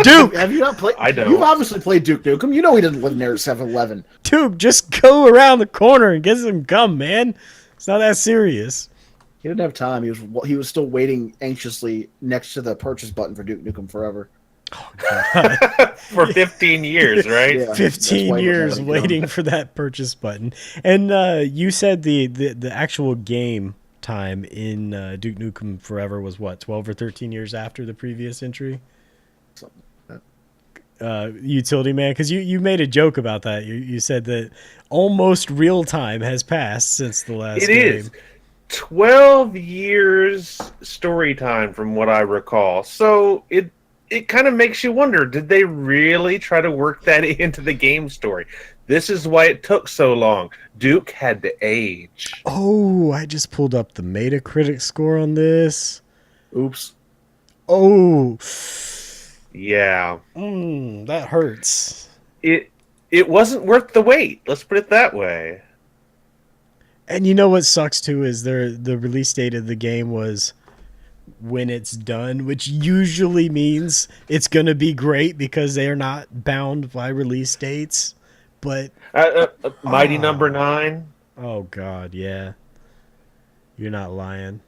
Duke, have you not played? I don't. You've obviously played Duke Nukem. You know he didn't live near a 7-Eleven. Duke, just go around the corner and get some gum, man. It's not that serious. He didn't have time. He was still waiting anxiously next to the purchase button for Duke Nukem Forever. Oh, God. For 15 years, right? Yeah, 15 years waiting for that purchase button. And you said the actual game time in Duke Nukem Forever was what, 12 or 13 years after the previous entry? Something like that. Utility man, because you made a joke about that. You said that almost real time has passed since the last game. It is 12 years story time from what I recall. So it kind of makes you wonder, did they really try to work that into the game story? This is why it took so long. Duke had to age. Oh, I just pulled up the Metacritic score on this. Oops. Oh. Yeah. That hurts. It wasn't worth the wait. Let's put it that way. And you know what sucks too is the release date of the game was when it's done, which usually means it's going to be great because they are not bound by release dates. But Mighty Number 9. Oh God, yeah. You're not lying.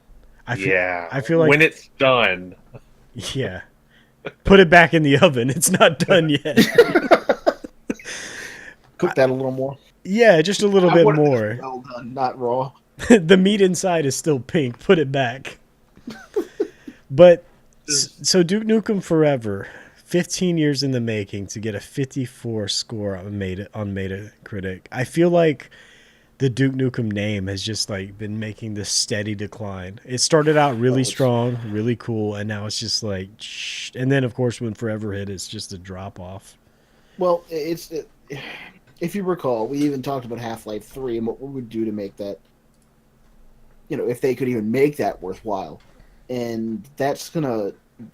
I feel like when it's done. Yeah. Put it back in the oven. It's not done yet. Cook that a little more. Yeah, just a little bit more. Well done, not raw. The meat inside is still pink. Put it back. But so Duke Nukem Forever, 15 years in the making to get a 54 score on Metacritic. I feel like the Duke Nukem name has just like been making this steady decline. It started out really strong, really cool, and now it's just like, and then of course when Forever hit, it's just a drop off. Well, if you recall, we even talked about Half-Life 3 and what we would do to make that, if they could even make that worthwhile. And that's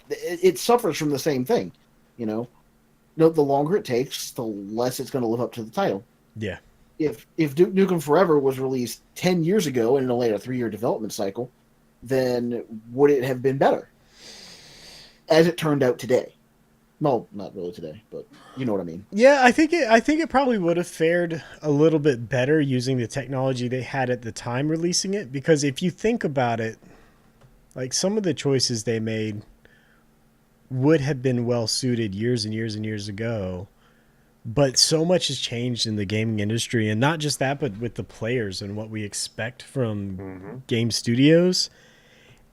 it suffers from the same thing, the longer it takes, the less it's going to live up to the title. Yeah. If Duke Nukem Forever was released 10 years ago and only had a 3-year development cycle, then would it have been better? As it turned out today. Well, not really today, but you know what I mean. Yeah, I think it probably would have fared a little bit better using the technology they had at the time releasing it, because if you think about it, like some of the choices they made would have been well suited years and years and years ago. But so much has changed in the gaming industry, and not just that, but with the players and what we expect from game studios.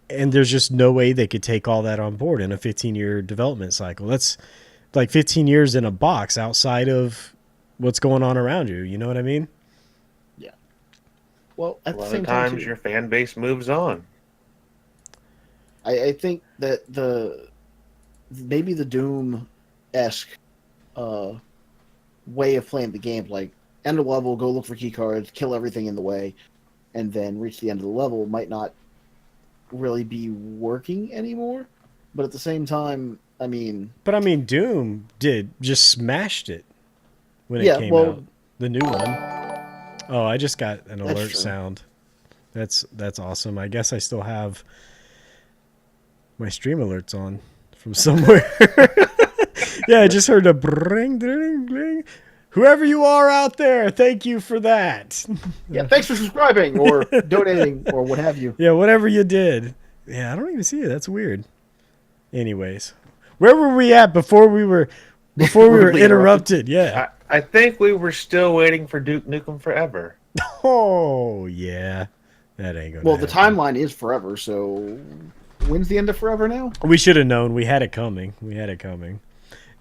And there's just no way they could take all that on board in a 15-year development cycle. That's like 15 years in a box outside of what's going on around you. You know what I mean? Yeah. Well, at A the lot same of time, times too, your fan base moves on. I think that maybe the Doom-esque way of playing the game, like end of level, go look for key cards, kill everything in the way, and then reach the end of the level, might not really be working anymore. But at the same time, I mean, Doom just smashed it when it yeah, came well, out. The new one. Oh, I just got an That's alert true. sound. That's awesome. I guess I still have my stream alerts on from somewhere. Yeah, I just heard a bring, ding, ding. Whoever you are out there, thank you for that. yeah, thanks for subscribing or donating or what have you. Yeah, whatever you did. Yeah, I don't even see it. That's weird. Anyways, where were we at before we were interrupted? Yeah. I think we were still waiting for Duke Nukem Forever. Oh yeah, that ain't gonna. Well, the happen. timeline is forever, so when's the end of forever now? We should have known. We had it coming.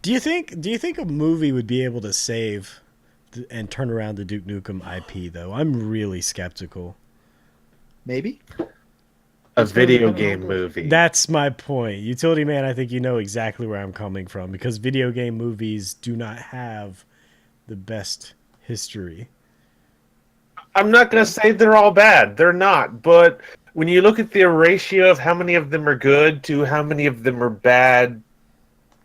Do you think a movie would be able to save and turn around the Duke Nukem IP though? I'm really skeptical. Maybe. A video game movie. That's my point. Utility Man, I think you know exactly where I'm coming from, because video game movies do not have the best history. I'm not going to say they're all bad. They're not. But when you look at the ratio of how many of them are good to how many of them are bad,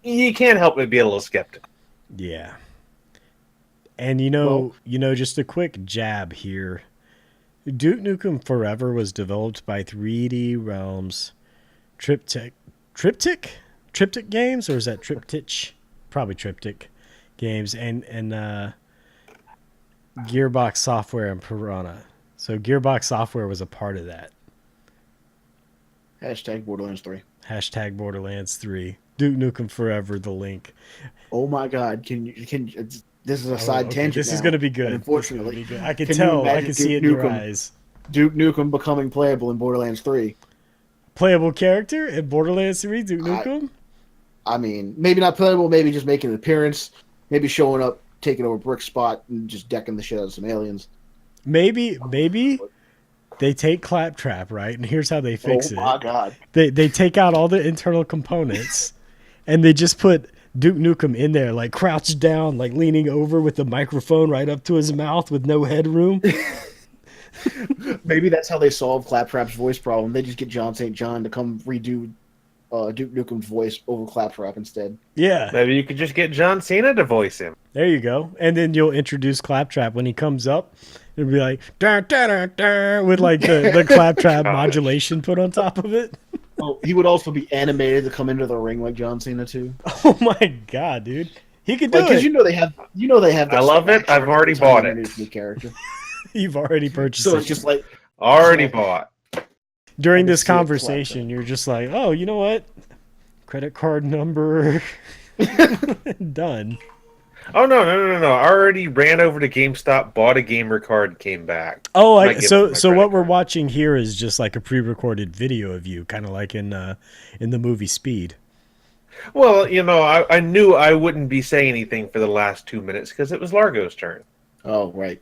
you can't help but be a little skeptical. Yeah. And just a quick jab here. Duke Nukem Forever was developed by 3D Realms Triptych Games, or is that Triptych? Probably Triptych Games, and Gearbox Software and Piranha. So Gearbox Software was a part of that. Hashtag Borderlands 3. Hashtag Borderlands 3. Duke Nukem Forever, the link. Oh my God! This is a side tangent. This is now, going to be good. Unfortunately, I can tell. I can see it in your eyes. Duke Nukem becoming playable in Borderlands 3. Playable character in Borderlands 3, Duke Nukem? I mean, maybe not playable, maybe just making an appearance, maybe showing up, taking over Brick's spot, and just decking the shit out of some aliens. Maybe they take Claptrap, right? And here's how they fix it. Oh my God. They take out all the internal components, and they just put Duke Nukem in there, like crouched down, like leaning over with the microphone right up to his mouth with no headroom. Maybe that's how they solve Claptrap's voice problem. They just get John St. John to come redo Duke Nukem's voice over Claptrap instead. Yeah. Maybe you could just get John Cena to voice him. There you go. And then you'll introduce Claptrap when he comes up. It'll be like, dun, dun, dun, dun, with like the Claptrap modulation put on top of it. Oh, he would also be animated to come into the ring like John Cena too. Oh my God, dude. He could do it. Because you know they have. I love it. I've already bought it. New character. You've already purchased So it. it's just like Already bought. During this conversation, you're just like, oh, you know what? Credit card number. Done. Oh, no. I already ran over to GameStop, bought a gamer card, came back. Oh, so what we're watching here is just like a pre-recorded video of you, kind of like in the movie Speed. Well, I knew I wouldn't be saying anything for the last 2 minutes because it was Largo's turn. Oh, right.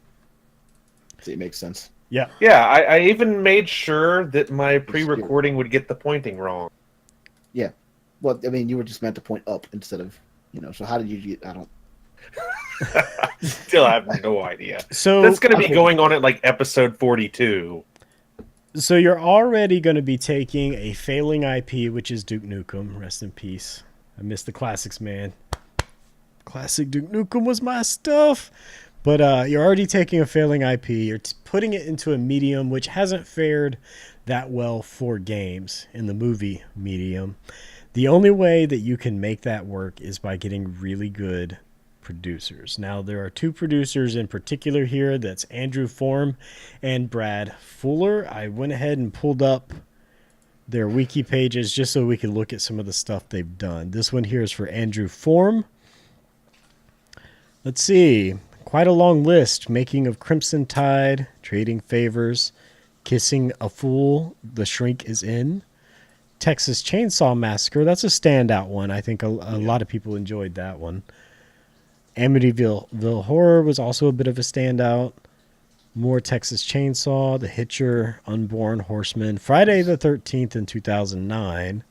See, it makes sense. Yeah. Yeah, I even made sure that my pre-recording would get the pointing wrong. Yeah. Well, I mean, you were just meant to point up instead of, so how did you get, I don't. Still have no idea. So that's going to be going on at like episode 42. So you're already going to be taking a failing IP, which is Duke Nukem. Rest in peace. I miss the classics, man. Classic Duke Nukem was my stuff. But you're already taking a failing IP. You're putting it into a medium which hasn't fared that well for games in the movie medium. The only way that you can make that work is by getting really good producers. Now, there are two producers in particular here. That's Andrew Form and Brad Fuller. I went ahead and pulled up their wiki pages just so we could look at some of the stuff they've done. This one here is for Andrew Form. Let's see. Quite a long list. Making of Crimson Tide, Trading Favors, Kissing a Fool, The Shrink is In, Texas Chainsaw Massacre. That's a standout one. I think a lot of people enjoyed that one. Amityville Horror was also a bit of a standout. More Texas Chainsaw, The Hitcher, Unborn Horseman, Friday the 13th in 2009.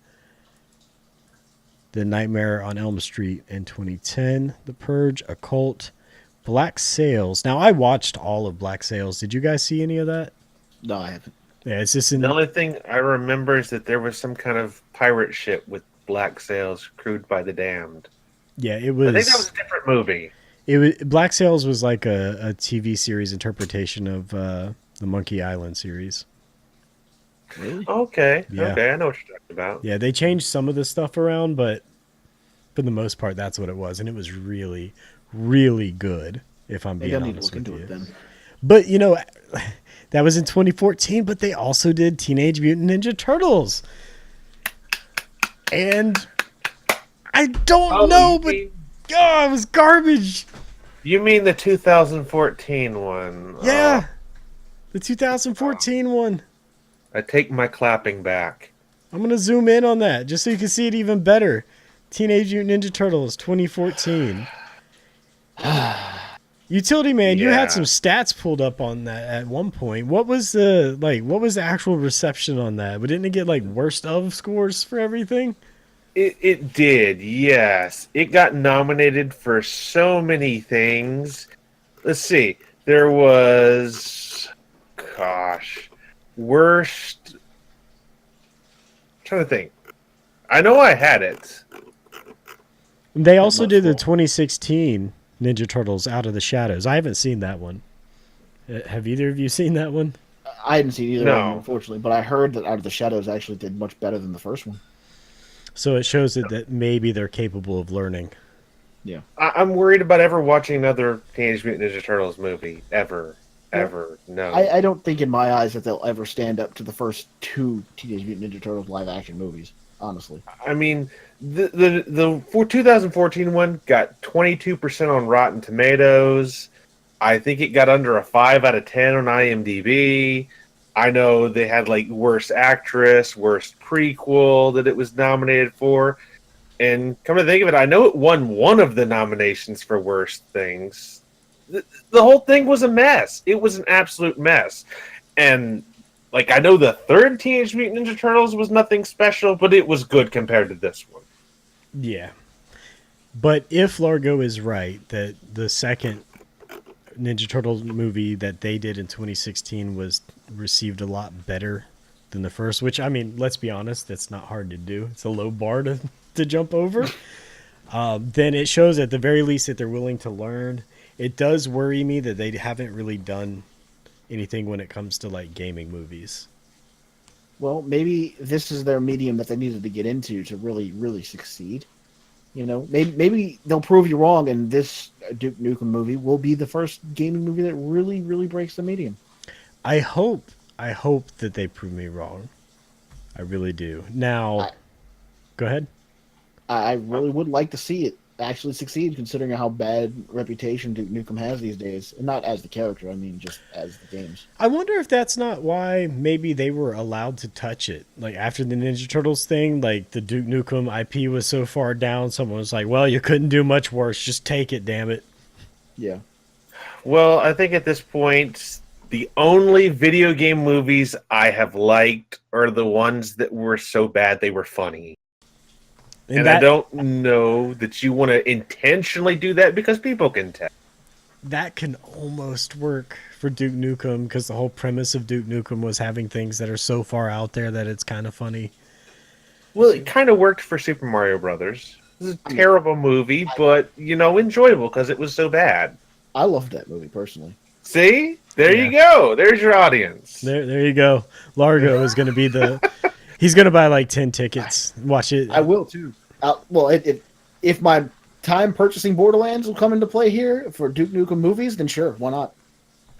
The Nightmare on Elm Street in 2010. The Purge, Occult, Black Sails. Now, I watched all of Black Sails. Did you guys see any of that? No, I haven't. Yeah, it's just The only thing I remember is that there was some kind of pirate ship with black sails crewed by the damned. Yeah, it was. I think that was a different movie. It was Black Sails was like a TV series interpretation of the Monkey Island series. Really? Okay, Yeah. okay, I know what you're talking about. Yeah, they changed some of the stuff around, but for the most part, that's what it was, and it was really, really good. If I'm being Maybe I need to honest look with into you. it then. But that was in 2014. But they also did Teenage Mutant Ninja Turtles, and I don't know, but it was garbage. You mean the 2014 one? Yeah, the 2014 one. I take my clapping back. I'm gonna zoom in on that just so you can see it even better. Teenage Mutant Ninja Turtles 2014. Utility Man, you had Yeah. some stats pulled up on that at one point. What was the actual reception on that? But didn't it get like worst of scores for everything? It did, yes. It got nominated for so many things. Let's see. There was, worst. I'm trying to think. I know I had it. They also did the Mouthful. 2016 Ninja Turtles Out of the Shadows. I haven't seen that one. Have either of you seen that one? I hadn't seen either No. of them, unfortunately, but I heard that Out of the Shadows actually did much better than the first one. So it shows that maybe they're capable of learning. Yeah. I'm worried about ever watching another Teenage Mutant Ninja Turtles movie. Ever. No. I don't think in my eyes that they'll ever stand up to the first two Teenage Mutant Ninja Turtles live action movies, honestly. I mean, the 2014 one got 22% on Rotten Tomatoes. I think it got under a 5 out of 10 on IMDb. I know they had like worst actress, worst prequel that it was nominated for. And come to think of it, I know it won one of the nominations for worst things. The whole thing was a mess. It was an absolute mess. And like, I know the third Teenage Mutant Ninja Turtles was nothing special, but it was good compared to this one. Yeah. But if Largo is right that the second Ninja Turtles movie that they did in 2016 was received a lot better than the first, which, I mean, let's be honest, that's not hard to do. It's a low bar to jump over. Then it shows at the very least that they're willing to learn. It does worry me that they haven't really done anything when it comes to like gaming movies. Well, maybe this is their medium that they needed to get into to really, really succeed. You know, maybe they'll prove you wrong, and this Duke Nukem movie will be the first gaming movie that really, really breaks the medium. I hope that they prove me wrong. I really do. Now, go ahead. I really would like to see it actually succeed, considering how bad reputation Duke Nukem has these days. And not as the character, I mean just as the games. I wonder if that's not why maybe they were allowed to touch it. Like after the Ninja Turtles thing, like the Duke Nukem IP was so far down, someone was like, well, you couldn't do much worse. Just take it, damn it. Yeah. Well, I think at this point, the only video game movies I have liked are the ones that were so bad they were funny. And I don't know that you want to intentionally do that because people can tell. That can almost work for Duke Nukem because the whole premise of Duke Nukem was having things that are so far out there that it's kind of funny. Well, it kind of worked for Super Mario Brothers. This is a terrible movie, but, you know, enjoyable because it was so bad. I loved that movie, personally. See? There you go. There's your audience. There you go. Largo is going to be he's going to buy like 10 tickets. Watch it. I will too. Well, if my time purchasing Borderlands will come into play here for Duke Nukem movies, then sure, why not?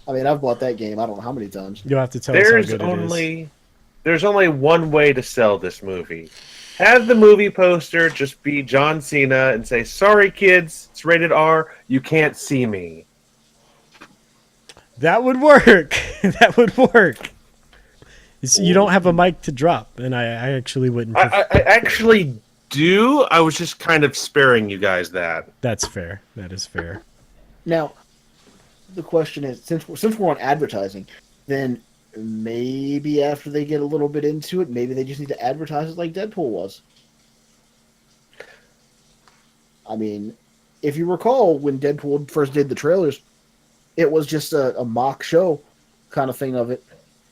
I mean, I've bought that game I don't know how many times. You'll have to tell us how good it is. There's only one way to sell this movie. Have the movie poster just be John Cena and say, "Sorry, kids, it's rated R. You can't see me." That would work. That would work. You don't have a mic to drop, and I actually wouldn't. I actually do. I was just kind of sparing you guys that. That's fair. That is fair. Now, the question is, since we're on advertising, then maybe after they get a little bit into it, maybe they just need to advertise it like Deadpool was. I mean, if you recall, when Deadpool first did the trailers, it was just a mock show kind of thing of it,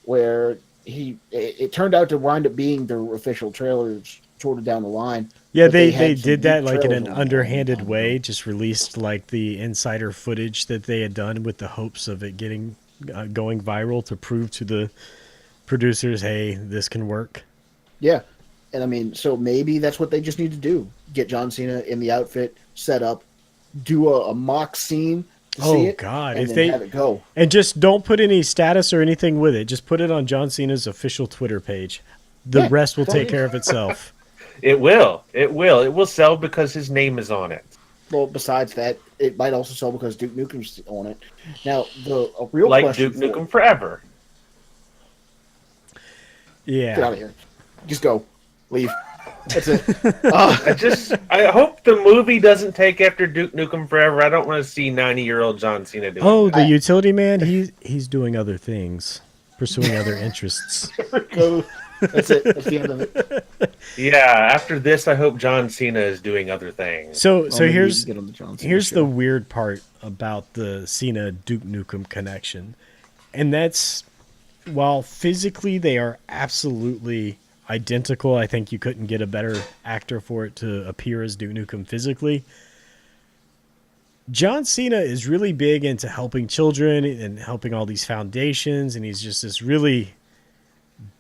where it turned out to wind up being their official trailers sort of down the line. Yeah, they did that like in an underhanded way, just released like the insider footage that they had done with the hopes of it getting going viral to prove to the producers, hey, this can work. Yeah. And I mean, so maybe that's what they just need to do. Get John Cena in the outfit, set up, do a mock scene to see it, God. and if then have it go. And just don't put any status or anything with it. Just put it on John Cena's official Twitter page. The rest will take care of itself. It will. It will. It will sell because his name is on it. Well, besides that, it might also sell because Duke Nukem's on it. Now, a real like question... Duke Nukem Forever. Yeah. Get out of here. Just go. Leave. That's it. I hope the movie doesn't take after Duke Nukem Forever. I don't want to see 90-year-old John Cena doing the utility man? He's doing other things, pursuing other interests. Go. That's it. That's the end of it. Yeah, after this, I hope John Cena is doing other things. So here's the weird part about the Cena Duke Nukem connection, and that's while physically they are absolutely identical. I think you couldn't get a better actor for it to appear as Duke Nukem physically. John Cena is really big into helping children and helping all these foundations, and he's just this really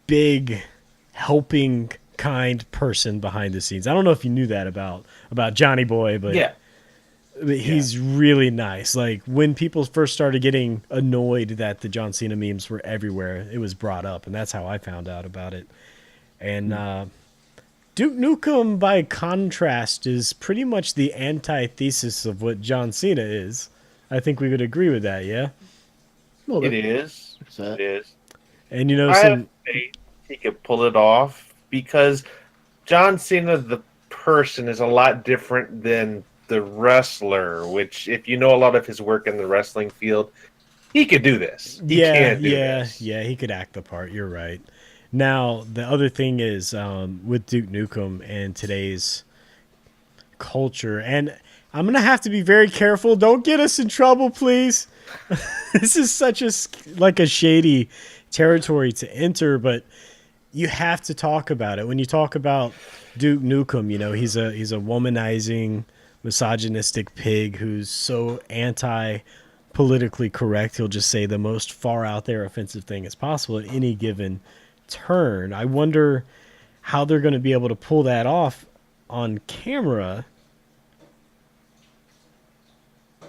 big, helping, kind person behind the scenes. I don't know if you knew that about Johnny Boy, but yeah, he's really nice. Like when people first started getting annoyed that the John Cena memes were everywhere, it was brought up, and that's how I found out about it. And Duke Nukem, by contrast, is pretty much the antithesis of what John Cena is. I think we would agree with that, yeah? It is. It is. And you know, I have faith he could pull it off because John Cena, the person, is a lot different than the wrestler, which, if you know a lot of his work in the wrestling field, he could do this. He can do this. Yeah, he could act the part. You're right. Now, the other thing is with Duke Nukem and today's culture, and I'm going to have to be very careful. Don't get us in trouble, please. This is such a shady territory to enter, but you have to talk about it. When you talk about Duke Nukem, you know, he's a womanizing, misogynistic pig who's so anti-politically correct, he'll just say the most far out there offensive thing as possible at any given turn. I wonder how they're going to be able to pull that off on camera.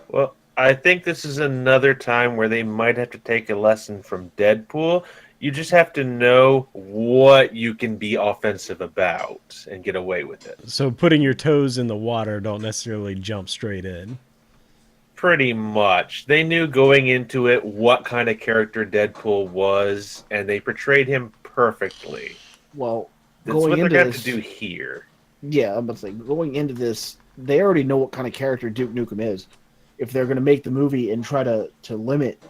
Well, I think this is another time where they might have to take a lesson from Deadpool. You just have to know what you can be offensive about and get away with it. So putting your toes in the water, don't necessarily jump straight in. Pretty much. They knew going into it what kind of character Deadpool was, and they portrayed him perfectly. Well, that's what they're going to do here. Yeah, I'm about to say, going into this, they already know what kind of character Duke Nukem is. If they're going to make the movie and try to limit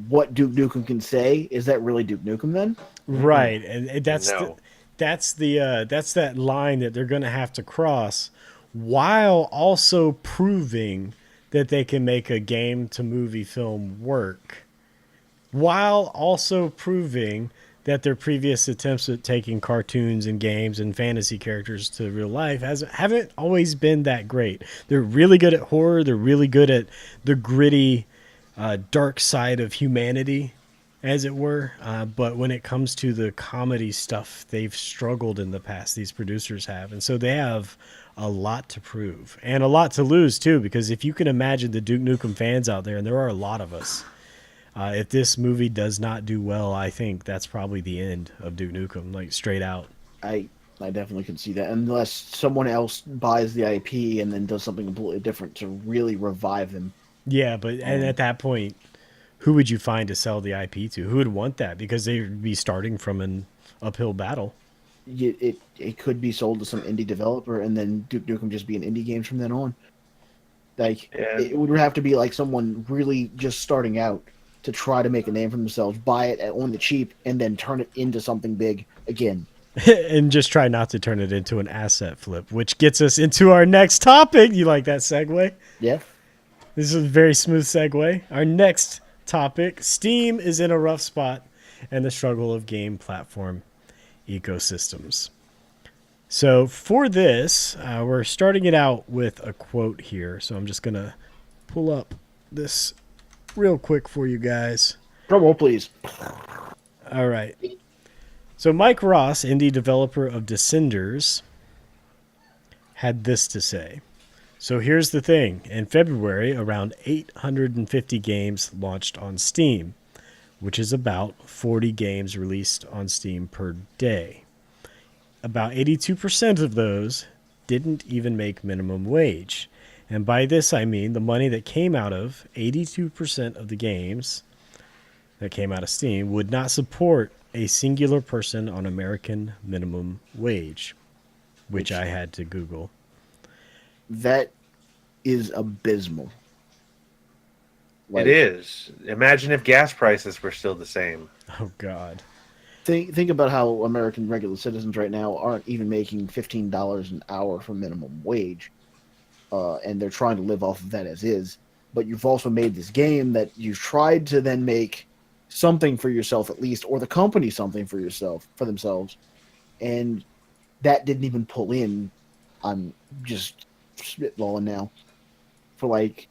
what Duke Nukem can say, is that really Duke Nukem then? Right, and that's that line that they're going to have to cross, while also proving that they can make a game to movie film work, while also proving that their previous attempts at taking cartoons and games and fantasy characters to real life haven't always been that great. They're really good at horror. They're really good at the gritty dark side of humanity, as it were. But when it comes to the comedy stuff, they've struggled in the past. These producers have, and so they have a lot to prove and a lot to lose too. Because if you can imagine the Duke Nukem fans out there, and there are a lot of us, if this movie does not do well, I think that's probably the end of Duke Nukem, like straight out. I I definitely can see that, unless someone else buys the IP and then does something completely different to really revive them. Yeah, but and at that point, who would you find to sell the IP to? Who would want that? Because they would be starting from an uphill battle. It could be sold to some indie developer, and then Duke Nukem just be an indie games from then on. Like it would have to be like someone really just starting out to try to make a name for themselves, buy it on the cheap, and then turn it into something big again. And just try not to turn it into an asset flip, which gets us into our next topic. You like that segue? Yeah. This is a very smooth segue. Our next topic, Steam is in a rough spot and the struggle of game platform ecosystems. So for this, we're starting it out with a quote here. So I'm just going to pull up this real quick for you guys. Drum roll, please. All right. So Mike Ross, indie developer of Descenders, had this to say. So here's the thing. In February, around 850 games launched on Steam, which is about 40 games released on Steam per day. About 82% of those didn't even make minimum wage. And by this, I mean the money that came out of 82% of the games that came out of Steam would not support a singular person on American minimum wage, which I had to Google. That is abysmal. It is. Imagine if gas prices were still the same. Oh, God. Think about how American regular citizens right now aren't even making $15 an hour for minimum wage, and they're trying to live off of that as is. But you've also made this game that you've tried to then make something for yourself at least, or the company something for themselves, and that didn't even pull in. I'm just spitballing now for like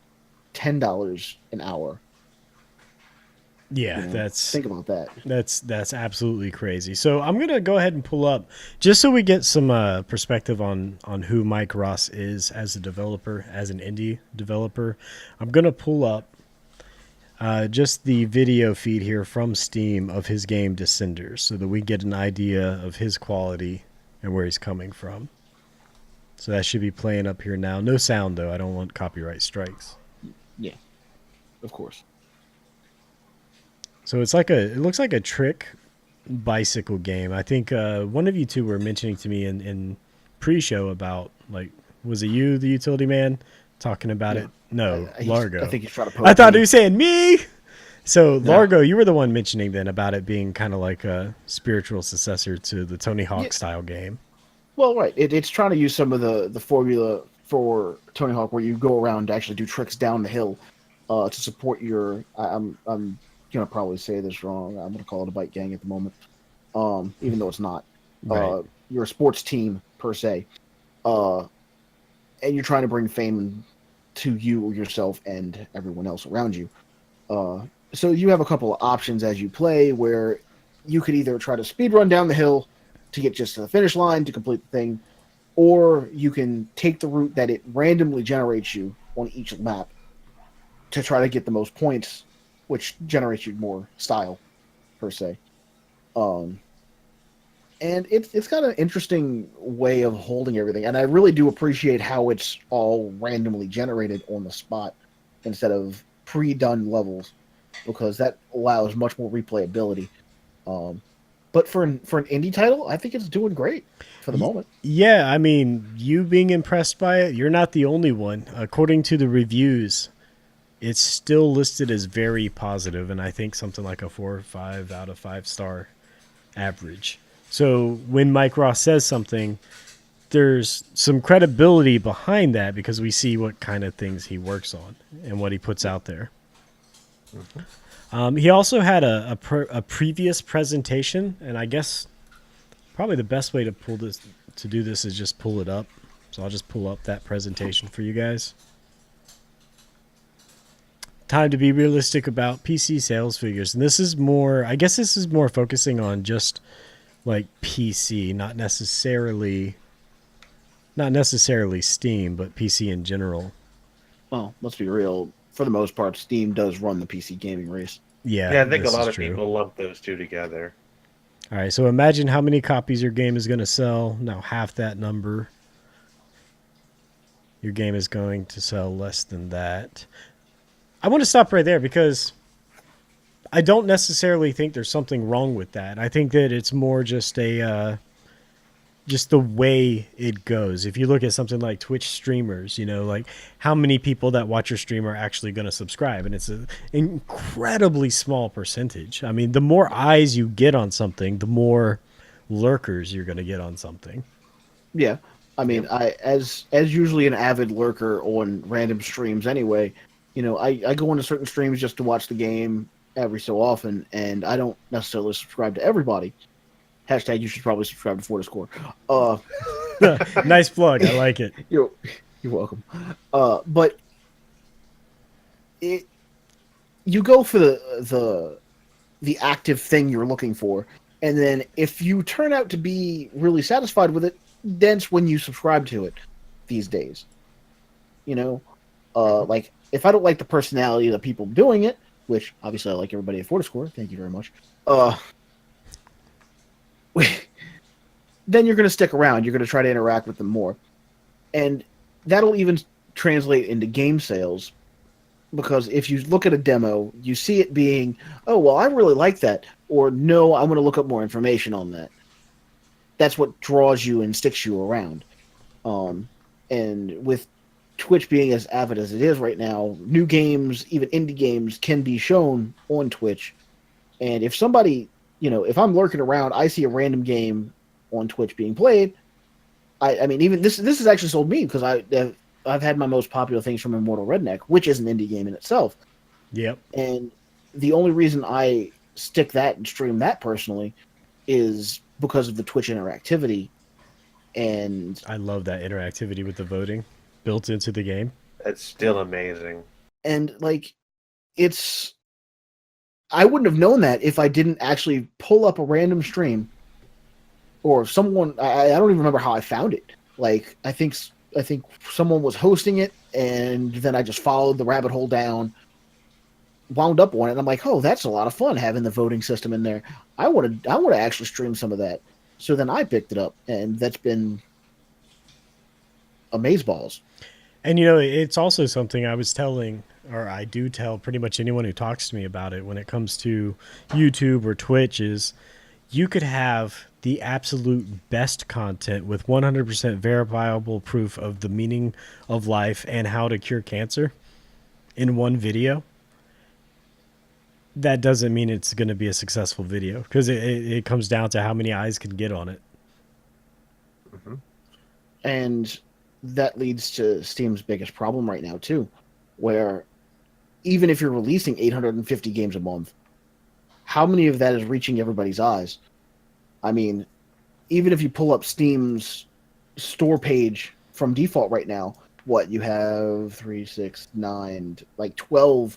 $10 an hour. Yeah, think about that. That's absolutely crazy. So I'm gonna go ahead and pull up just so we get some perspective on who Mike Ross is as a developer, as an indie developer. I'm gonna pull up just the video feed here from Steam of his game Descenders, so that we get an idea of his quality and where he's coming from. So that should be playing up here now. No sound though. I don't want copyright strikes. Yeah, of course. So it looks like a trick bicycle game. I think one of you two were mentioning to me in pre-show about, like, was it you, the utility man, talking about it? No, Largo. I think he's trying to poke I thought me. he was saying me. So Largo, you were the one mentioning then about it being kind of like a spiritual successor to the Tony Hawk style game. Well, right. It's trying to use some of the formula for Tony Hawk, where you go around to actually do tricks down the hill to support your. I'm gonna probably say this wrong. I'm gonna call it a bike gang at the moment, even though it's not. Right. You're a sports team per se, and you're trying to bring fame to you, yourself, and everyone else around you. So you have a couple of options as you play, where you could either try to speed run down the hill to get just to the finish line to complete the thing, or you can take the route that it randomly generates you on each map to try to get the most points, which generates you more style, per se. And it's got an interesting way of holding everything, and I really do appreciate how it's all randomly generated on the spot instead of pre-done levels, because that allows much more replayability. But for an indie title, I think it's doing great for the moment. Yeah, I mean, you being impressed by it, you're not the only one. According to the reviews, it's still listed as very positive, and I think something like a 4 or 5 out of 5 star average. So when Mike Ross says something, there's some credibility behind that, because we see what kind of things he works on and what he puts out there. Mm-hmm. He also had a previous presentation, and I guess probably the best way to do this is just pull it up. So I'll just pull up that presentation for you guys. time to be realistic about PC sales figures. And this is more, I guess this is more focusing on just like PC, not necessarily Steam, but PC in general. Well, let's be real. For the most part, Steam does run the PC gaming race. Yeah, I think a lot of people lump those two together. All right, so imagine how many copies your game is going to sell. Now, half that number. Your game is going to sell less than that. I want to stop right there because I don't necessarily think there's something wrong with that. I think that it's more just just the way it goes. If you look at something like Twitch streamers, you know, like how many people that watch your stream are actually going to subscribe, and it's an incredibly small percentage. I mean, the more eyes you get on something, the more lurkers you're going to get on something. Yeah. I mean, as usually an avid lurker on random streams anyway, you know, I go into certain streams just to watch the game every so often, and I don't necessarily subscribe to everybody. Hashtag you should probably subscribe to Fortiscore. Nice plug. I like it. You're welcome. But you go for the active thing you're looking for, and then if you turn out to be really satisfied with it, that's when you subscribe to it these days. You know, like if I don't like the personality of the people doing it, which obviously I like everybody at Fortiscore, thank you very much. Then you're going to stick around. You're going to try to interact with them more. And that'll even translate into game sales, because if you look at a demo, you see it being, oh, well, I really like that, or no, I'm going to look up more information on that. That's what draws you and sticks you around. And with Twitch being as avid as it is right now, new games, even indie games, can be shown on Twitch. And if somebody, you know, if I'm lurking around, I see a random game on Twitch being played, I mean, even this has actually sold me, because I've had my most popular things from Immortal Redneck, which is an indie game in itself. Yep. And the only reason I stick that and stream that personally is because of the Twitch interactivity. And I love that interactivity with the voting built into the game. That's still amazing. And like, I wouldn't have known that if I didn't actually pull up a random stream, or someone, I don't even remember how I found it. Like, I think someone was hosting it, and then I just followed the rabbit hole down, wound up on it, and I'm like, oh, that's a lot of fun having the voting system in there. I want to actually stream some of that. So then I picked it up, and that's been amazeballs. And you know, it's also something I was telling, or I do tell pretty much anyone who talks to me about it when it comes to YouTube or Twitch, is you could have the absolute best content with 100% verifiable proof of the meaning of life and how to cure cancer in one video. That doesn't mean it's going to be a successful video, because it comes down to how many eyes can get on it. Mm-hmm. And that leads to Steam's biggest problem right now too, where even if you're releasing 850 games a month, how many of that is reaching everybody's eyes? I mean, even if you pull up Steam's store page from default right now, what you have 3, 6, 9, like 12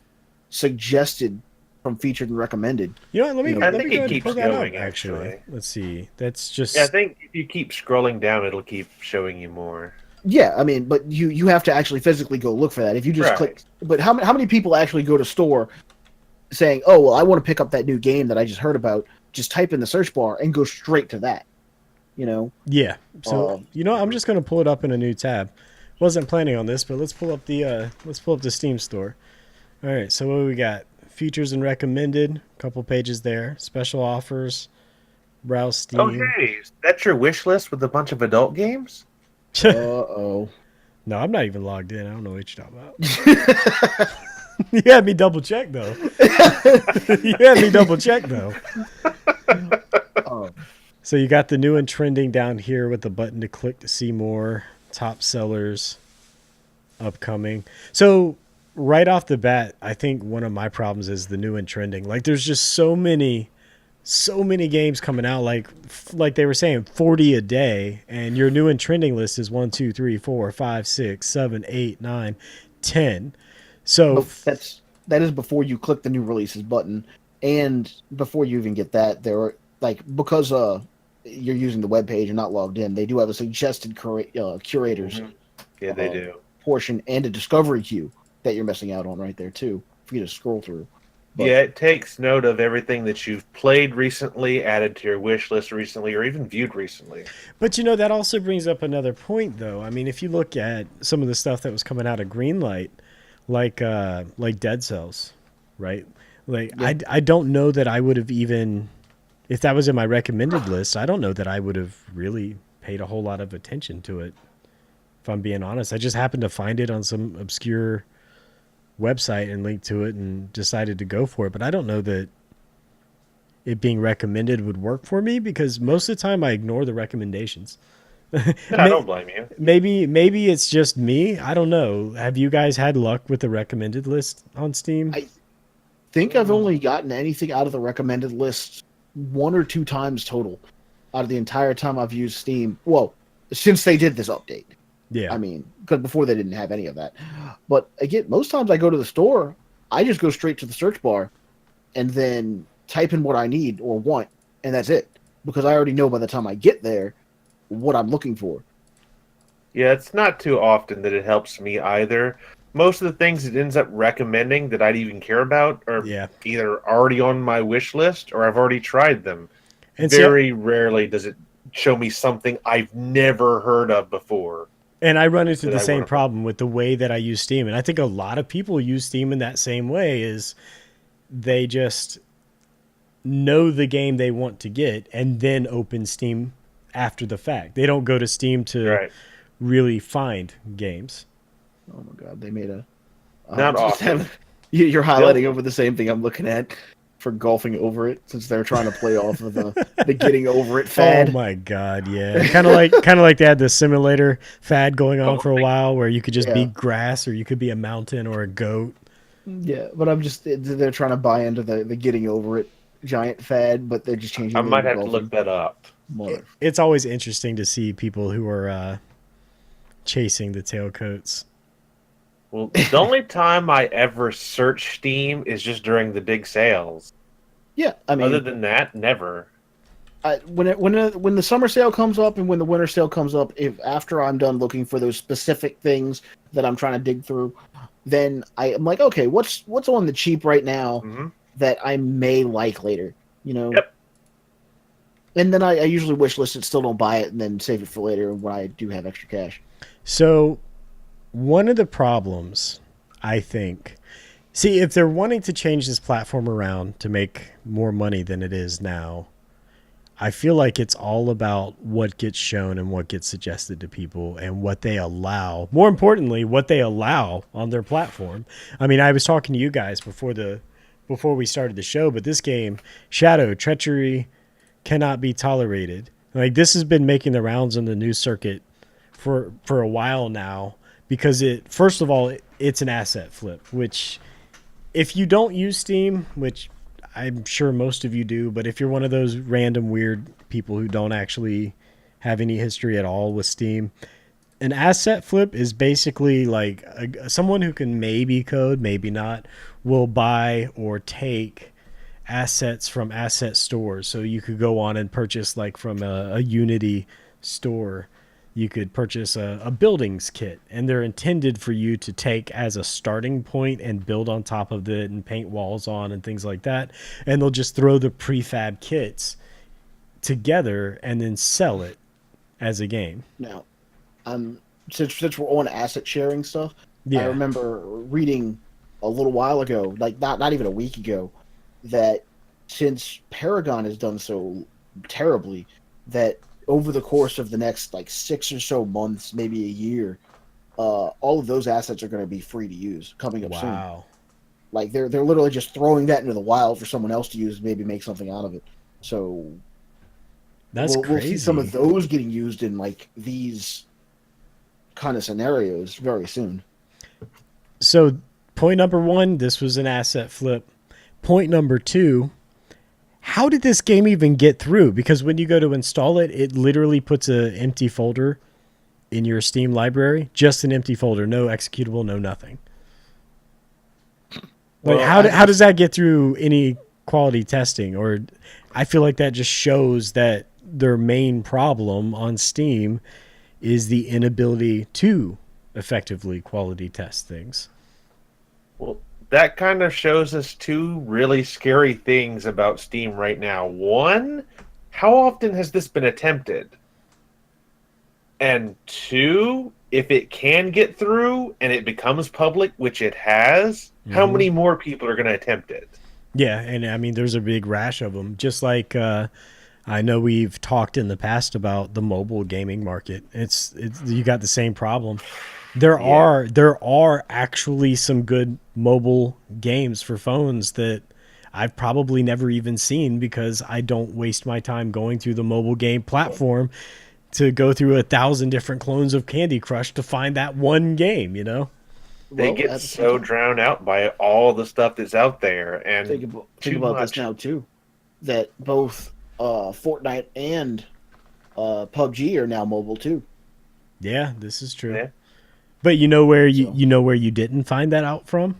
suggested from featured and recommended. You know, let me go ahead and keeps pull that going, up, actually. actually. Let's see. That's just... Yeah, I think if you keep scrolling down, it'll keep showing you more. Yeah, I mean, but you have to actually physically go look for that. If you just click... But how many people actually go to store saying, oh, well, I want to pick up that new game that I just heard about, just type in the search bar and go straight to that, you know? Yeah. So, you know, I'm just going to pull it up in a new tab. Wasn't planning on this, but let's pull up the Steam store. All right, so what do we got? Features and recommended, a couple pages there. Special offers, browse Steam. Okay, that's your wish list with a bunch of adult games? Uh-oh. No, I'm not even logged in. I don't know what you're talking about. You had me double check, though. So you got the new and trending down here with the button to click to see more. Top sellers, upcoming. So right off the bat, I think one of my problems is the new and trending. Like, there's just so many games coming out. Like they were saying, 40 a day, and your new and trending list is 1, 2, 3, 4, 5, 6, 7, 8, 9, 10. So that is before you click the new releases button, and before you even get that, there are because you're using the web page and not logged in. They do have a suggested curators Yeah, they do. portion and a discovery queue that you're missing out on right there too for you to scroll through. But, yeah, it takes note of everything that you've played recently, added to your wish list recently, or even viewed recently. But that also brings up another point, though. I mean, if you look at some of the stuff that was coming out of Greenlight, like Dead Cells, right? Like I don't know that I would have even, if that was in my recommended list, I don't know that I would have really paid a whole lot of attention to it. If I'm being honest, I just happened to find it on some obscure website and linked to it and decided to go for it. But I don't know that it being recommended would work for me because most of the time I ignore the recommendations. No, I don't blame you. Maybe it's just me. I don't know. Have you guys had luck with the recommended list on Steam? I think I've only gotten anything out of the recommended list 1 or 2 times total out of the entire time I've used Steam. Well, since they did this update. Yeah. I mean, because before they didn't have any of that. But again, most times I go to the store, I just go straight to the search bar and then type in what I need or want, and that's it. Because I already know by the time I get there what I'm looking for. Yeah, it's not too often that it helps me either. Most of the things it ends up recommending that I'd even care about are either already on my wish list or I've already tried them. And very rarely does it show me something I've never heard of before. And I run into the same problem with the way that I use Steam. And I think a lot of people use Steam in that same way is they just know the game they want to get and then open Steam after the fact. They don't go to Steam to really find games. Oh my God, they made a... Not often. You're highlighting over the same thing I'm looking at for golfing over it, since they're trying to play off of the getting over it fad. Oh my God, yeah. Kind of like they had the simulator fad going on for a while where you could just be grass or you could be a mountain or a goat. Yeah, but they're trying to buy into the getting over it giant fad, but they're just changing. I might have to look that up. It's always interesting to see people who are chasing the tailcoats. Well, the only time I ever search Steam is just during the big sales. Yeah, I mean, other than that, never. When the summer sale comes up and when the winter sale comes up, if after I'm done looking for those specific things that I'm trying to dig through, then I'm like, okay, what's on the cheap right now that I may like later, you know? Yep. And then I usually wish list it, still don't buy it, and then save it for later when I do have extra cash. So, one of the problems, I think, see, if they're wanting to change this platform around to make more money than it is now, I feel like it's all about what gets shown and what gets suggested to people and what they allow. More importantly, what they allow on their platform. I mean, I was talking to you guys before we started the show, but this game, Shadow, Treachery, cannot be tolerated. Like, this has been making the rounds on the news circuit for a while now because first of all, it's an asset flip, which if you don't use Steam, which I'm sure most of you do, but if you're one of those random weird people who don't actually have any history at all with Steam, an asset flip is basically like someone who can maybe code, maybe not, will buy or take assets from asset stores. So you could go on and purchase, like from a Unity store, you could purchase a buildings kit, and they're intended for you to take as a starting point and build on top of it and paint walls on and things like that. And they'll just throw the prefab kits together and then sell it as a game. Now, since we're on asset sharing stuff, I remember reading a little while ago, like not even a week ago, that since Paragon has done so terribly, that over the course of the next like 6 or so months, maybe a year, all of those assets are going to be free to use coming up soon. Wow. Like they're literally just throwing that into the wild for someone else to use, maybe make something out of it. So that's crazy. We'll see some of those getting used in like these kind of scenarios very soon. So point number 1, this was an asset flip. Point number 2, how did this game even get through? Because when you go to install it, it literally puts an empty folder in your Steam library. Just an empty folder. No executable, no nothing. Like, Well, how does that get through any quality testing? Or I feel like that just shows that their main problem on Steam is the inability to effectively quality test things. well, that kind of shows us two really scary things about Steam right now. One, how often has this been attempted? And two, if it can get through and it becomes public, which it has, how Mm-hmm. many more people are going to attempt it? Yeah, and I mean, there's a big rash of them. Just like I know we've talked in the past about the mobile gaming market. It's you got the same problem. Yeah. There are actually some good mobile games for phones that I've probably never even seen because I don't waste my time going through the mobile game platform to go through 1,000 different clones of Candy Crush to find that one game. You know? They Well, get at the same so time, drowned out by all the stuff that's out there and think too about this much. now too. That both Fortnite and PUBG are now mobile too. Yeah, this is true. Yeah. But So you know where you didn't find that out from?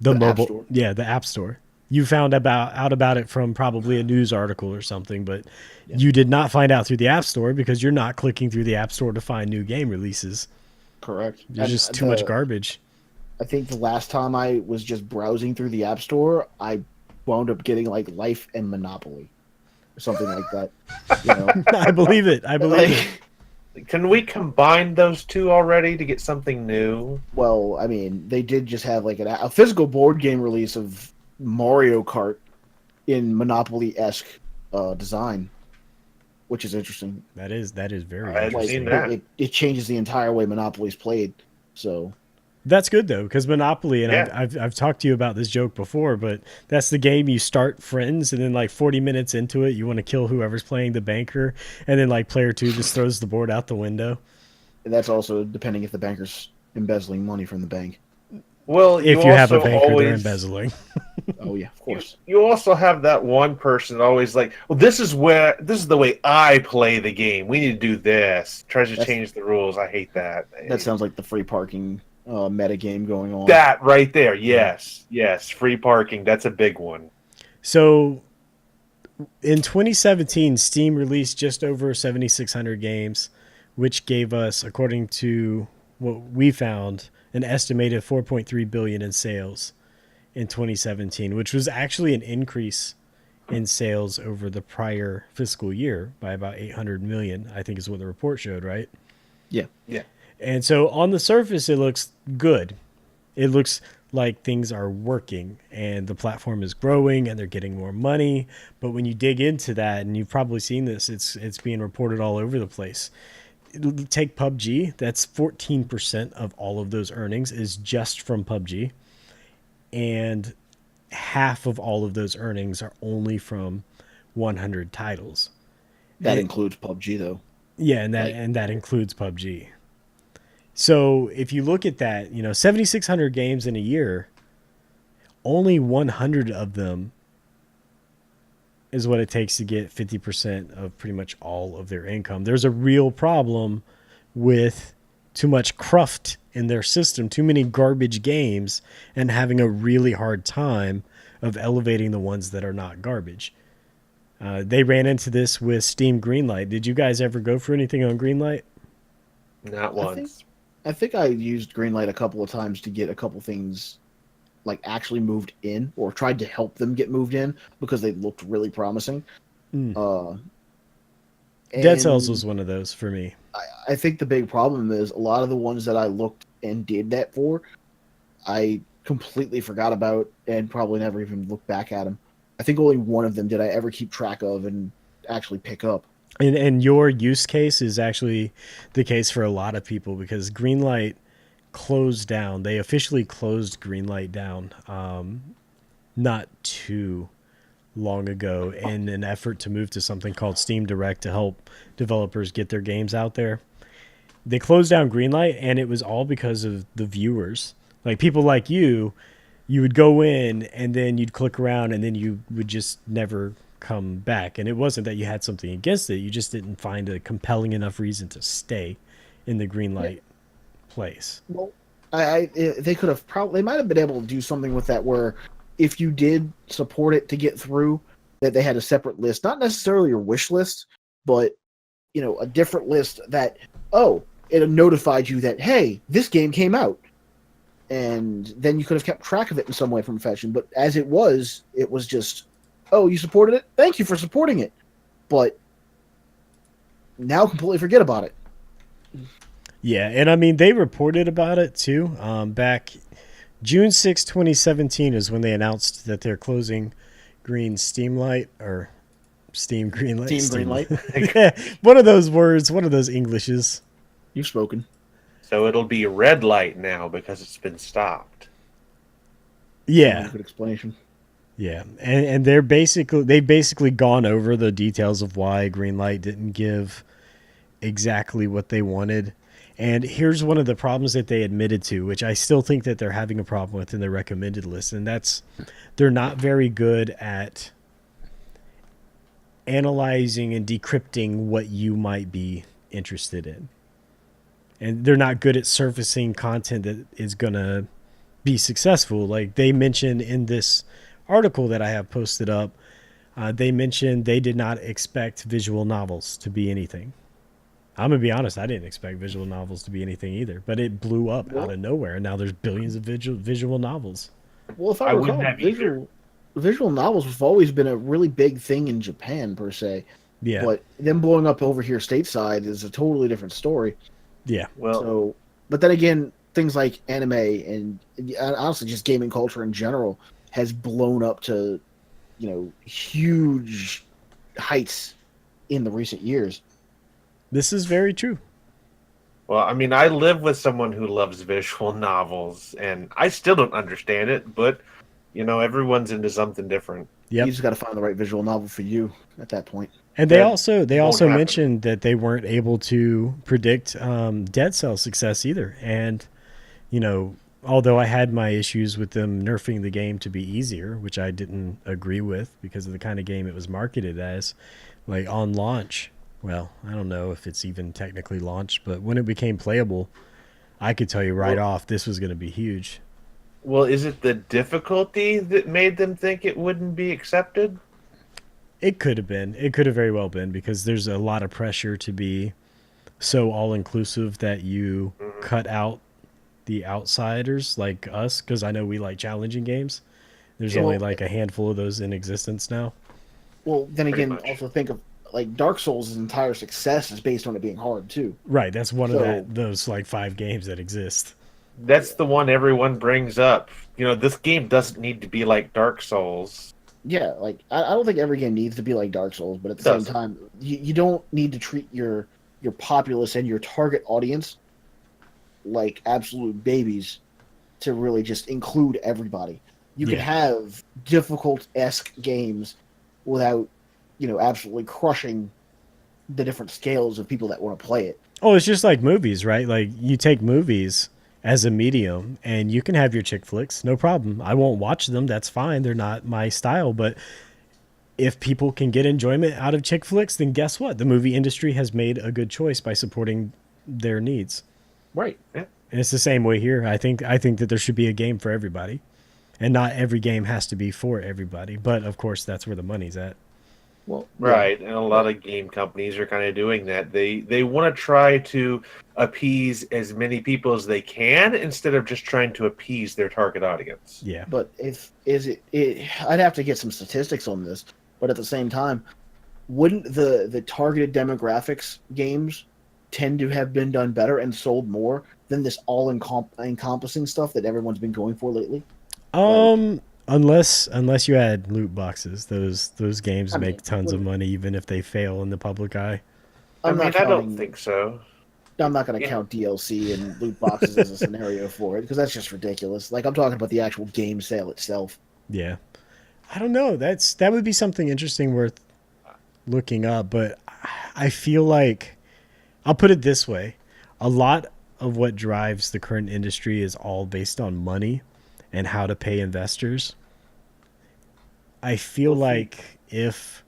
The the App mobile, Store. yeah, the App Store. You found out about it from probably a news article or something, but Yeah. you did not find out through the App Store because you're not clicking through the App Store to find new game releases. Correct. There's And just too much garbage. I think the last time I was just browsing through the App Store, I wound up getting like Life and Monopoly or something like that. You know, I believe it. I believe it. like, Can we combine those two already to get something new? well, I mean, they did just have like a physical board game release of Mario Kart in Monopoly-esque design, which is interesting. That is very I hadn't Like seen interesting. that. it changes the entire way Monopoly's played. So That's good though, because Monopoly, and Yeah. I've talked to you about this joke before, but that's the game you start friends, and then like 40 minutes into it, you want to kill whoever's playing the banker, and then like player two just throws the board out the window. and that's also depending if the banker's embezzling money from the bank. Well, If you have a banker, they're embezzling. Oh yeah, of course. you also have that one person that always like, well, this is the way I play the game. We need to do this. Tries to That's- change the rules. I hate that. That sounds like the free parking meta game going on. That right there. Yes. Yes. Free parking. That's a big one. So in 2017, Steam released just over 7,600 games, which gave us, according to what we found, an estimated 4.3 billion in sales in 2017, which was actually an increase in sales over the prior fiscal year by about 800 million, I think is what the report showed, right? Yeah. Yeah. And so on the surface, it looks good. It looks like things are working and the platform is growing and they're getting more money. But when you dig into that, and you've probably seen this, it's being reported all over the place. Take PUBG, that's 14% of all of those earnings is just from PUBG. And half of all of those earnings are only from 100 titles. That includes PUBG though. Yeah, and that includes PUBG. So if you look at that, 7,600 games in a year, only 100 of them is what it takes to get 50% of pretty much all of their income. There's a real problem with too much cruft in their system, too many garbage games, and having a really hard time of elevating the ones that are not garbage. They ran into this with Steam Greenlight. Did you guys ever go for anything on Greenlight? Not once. I think I used Greenlight a couple of times to get a couple things like actually moved in, or tried to help them get moved in because they looked really promising. Dead And Cells was one of those for me. I think the big problem is a lot of the ones that I looked and did that for, I completely forgot about and probably never even looked back at them. I think only one of them did I ever keep track of and actually pick up. And your use case is actually the case for a lot of people because Greenlight closed down. They officially closed Greenlight down not too long ago in an effort to move to something called Steam Direct to help developers get their games out there. They closed down Greenlight, and it was all because of the viewers. Like people like you would go in and then you'd click around and then you would just never come back. And it wasn't that you had something against it. You just didn't find a compelling enough reason to stay in the Greenlight place. Well, They could have they might have been able to do something with that where if you did support it to get through, that they had a separate list, not necessarily your wish list, but a different list that it notified you that hey, this game came out, and then you could have kept track of it in some way from fashion. But as it was just, oh, you supported it, thank you for supporting it, but now completely forget about it. Yeah, and I mean they reported about it too. Back June 6, 2017 is when they announced that they're closing Green Steamlight or Steam Greenlight. Steam Greenlight. Yeah, one of those words, one of those Englishes. You've spoken. So it'll be red light now because it's been stopped. Yeah. Good explanation. Yeah, and they've basically gone over the details of why Greenlight didn't give exactly what they wanted. And here's one of the problems that they admitted to, which I still think that they're having a problem with in their recommended list, and that's they're not very good at analyzing and decrypting what you might be interested in. And they're not good at surfacing content that is going to be successful. Like they mentioned in this article that I have posted up, they mentioned they did not expect visual novels to be anything. I'm going to be honest, I didn't expect visual novels to be anything either, but it blew up out of nowhere, and now there's billions of visual novels. Well, if I recall, visual novels have always been a really big thing in Japan, per se. Yeah. But them blowing up over here stateside is a totally different story. Yeah. Well, but then again, things like anime and honestly just gaming culture in general has blown up to, huge heights in the recent years. This is very true. Well, I mean, I live with someone who loves visual novels, and I still don't understand it, but, everyone's into something different. Yep. You just got to find the right visual novel for you at that point. And they also mentioned that they weren't able to predict Dead Cell's success either. And, although I had my issues with them nerfing the game to be easier, which I didn't agree with because of the kind of game it was marketed as, like on launch. Well, I don't know if it's even technically launched, but when it became playable, I could tell you off this was going to be huge. Well, is it the difficulty that made them think it wouldn't be accepted? It could have been. It could have very well been because there's a lot of pressure to be so all-inclusive that you cut out the outsiders like us, because I know we like challenging games. There's only like a handful of those in existence now. Well, then again, also think of like Dark Souls' entire success is based on it being hard too. Right, that's one of those like 5 games that exist. That's the one everyone brings up. This game doesn't need to be like Dark Souls. Yeah, like I don't think every game needs to be like Dark Souls, but at the same time, you don't need to treat your populace and your target audience like absolute babies to really just include everybody. You can have difficult-esque games without, absolutely crushing the different scales of people that want to play it. Oh, it's just like movies, right? Like you take movies as a medium and you can have your chick flicks, no problem. I won't watch them, that's fine. They're not my style, but if people can get enjoyment out of chick flicks, then guess what? The movie industry has made a good choice by supporting their needs. Right. Yeah. And it's the same way here. I think that there should be a game for everybody. And not every game has to be for everybody, but of course that's where the money's at. Well, right, and a lot of game companies are kind of doing that. They want to try to appease as many people as they can instead of just trying to appease their target audience. Yeah. But I'd have to get some statistics on this, but at the same time, wouldn't the targeted demographics games tend to have been done better and sold more than this all encompassing stuff that everyone's been going for lately? Unless you add loot boxes, those games make tons of money even if they fail in the public eye. I don't think so. I'm not going to count DLC and loot boxes as a scenario for it because that's just ridiculous. Like I'm talking about the actual game sale itself. Yeah, I don't know. That would be something interesting worth looking up. But I feel like I'll put it this way: a lot of what drives the current industry is all based on money and how to pay investors. I feel like if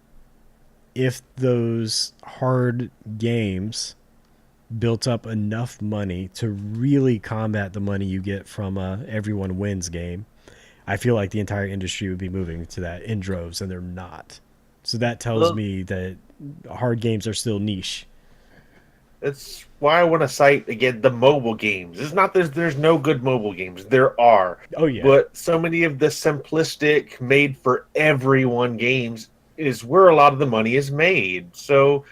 those hard games built up enough money to really combat the money you get from everyone wins game, I feel like the entire industry would be moving to that in droves, and they're not. So that tells Well, me that hard games are still niche. that's why I want to cite again the mobile games. It's not there's no good mobile games. There are, Oh yeah. but so many of the simplistic, made for everyone games is where a lot of the money is made. So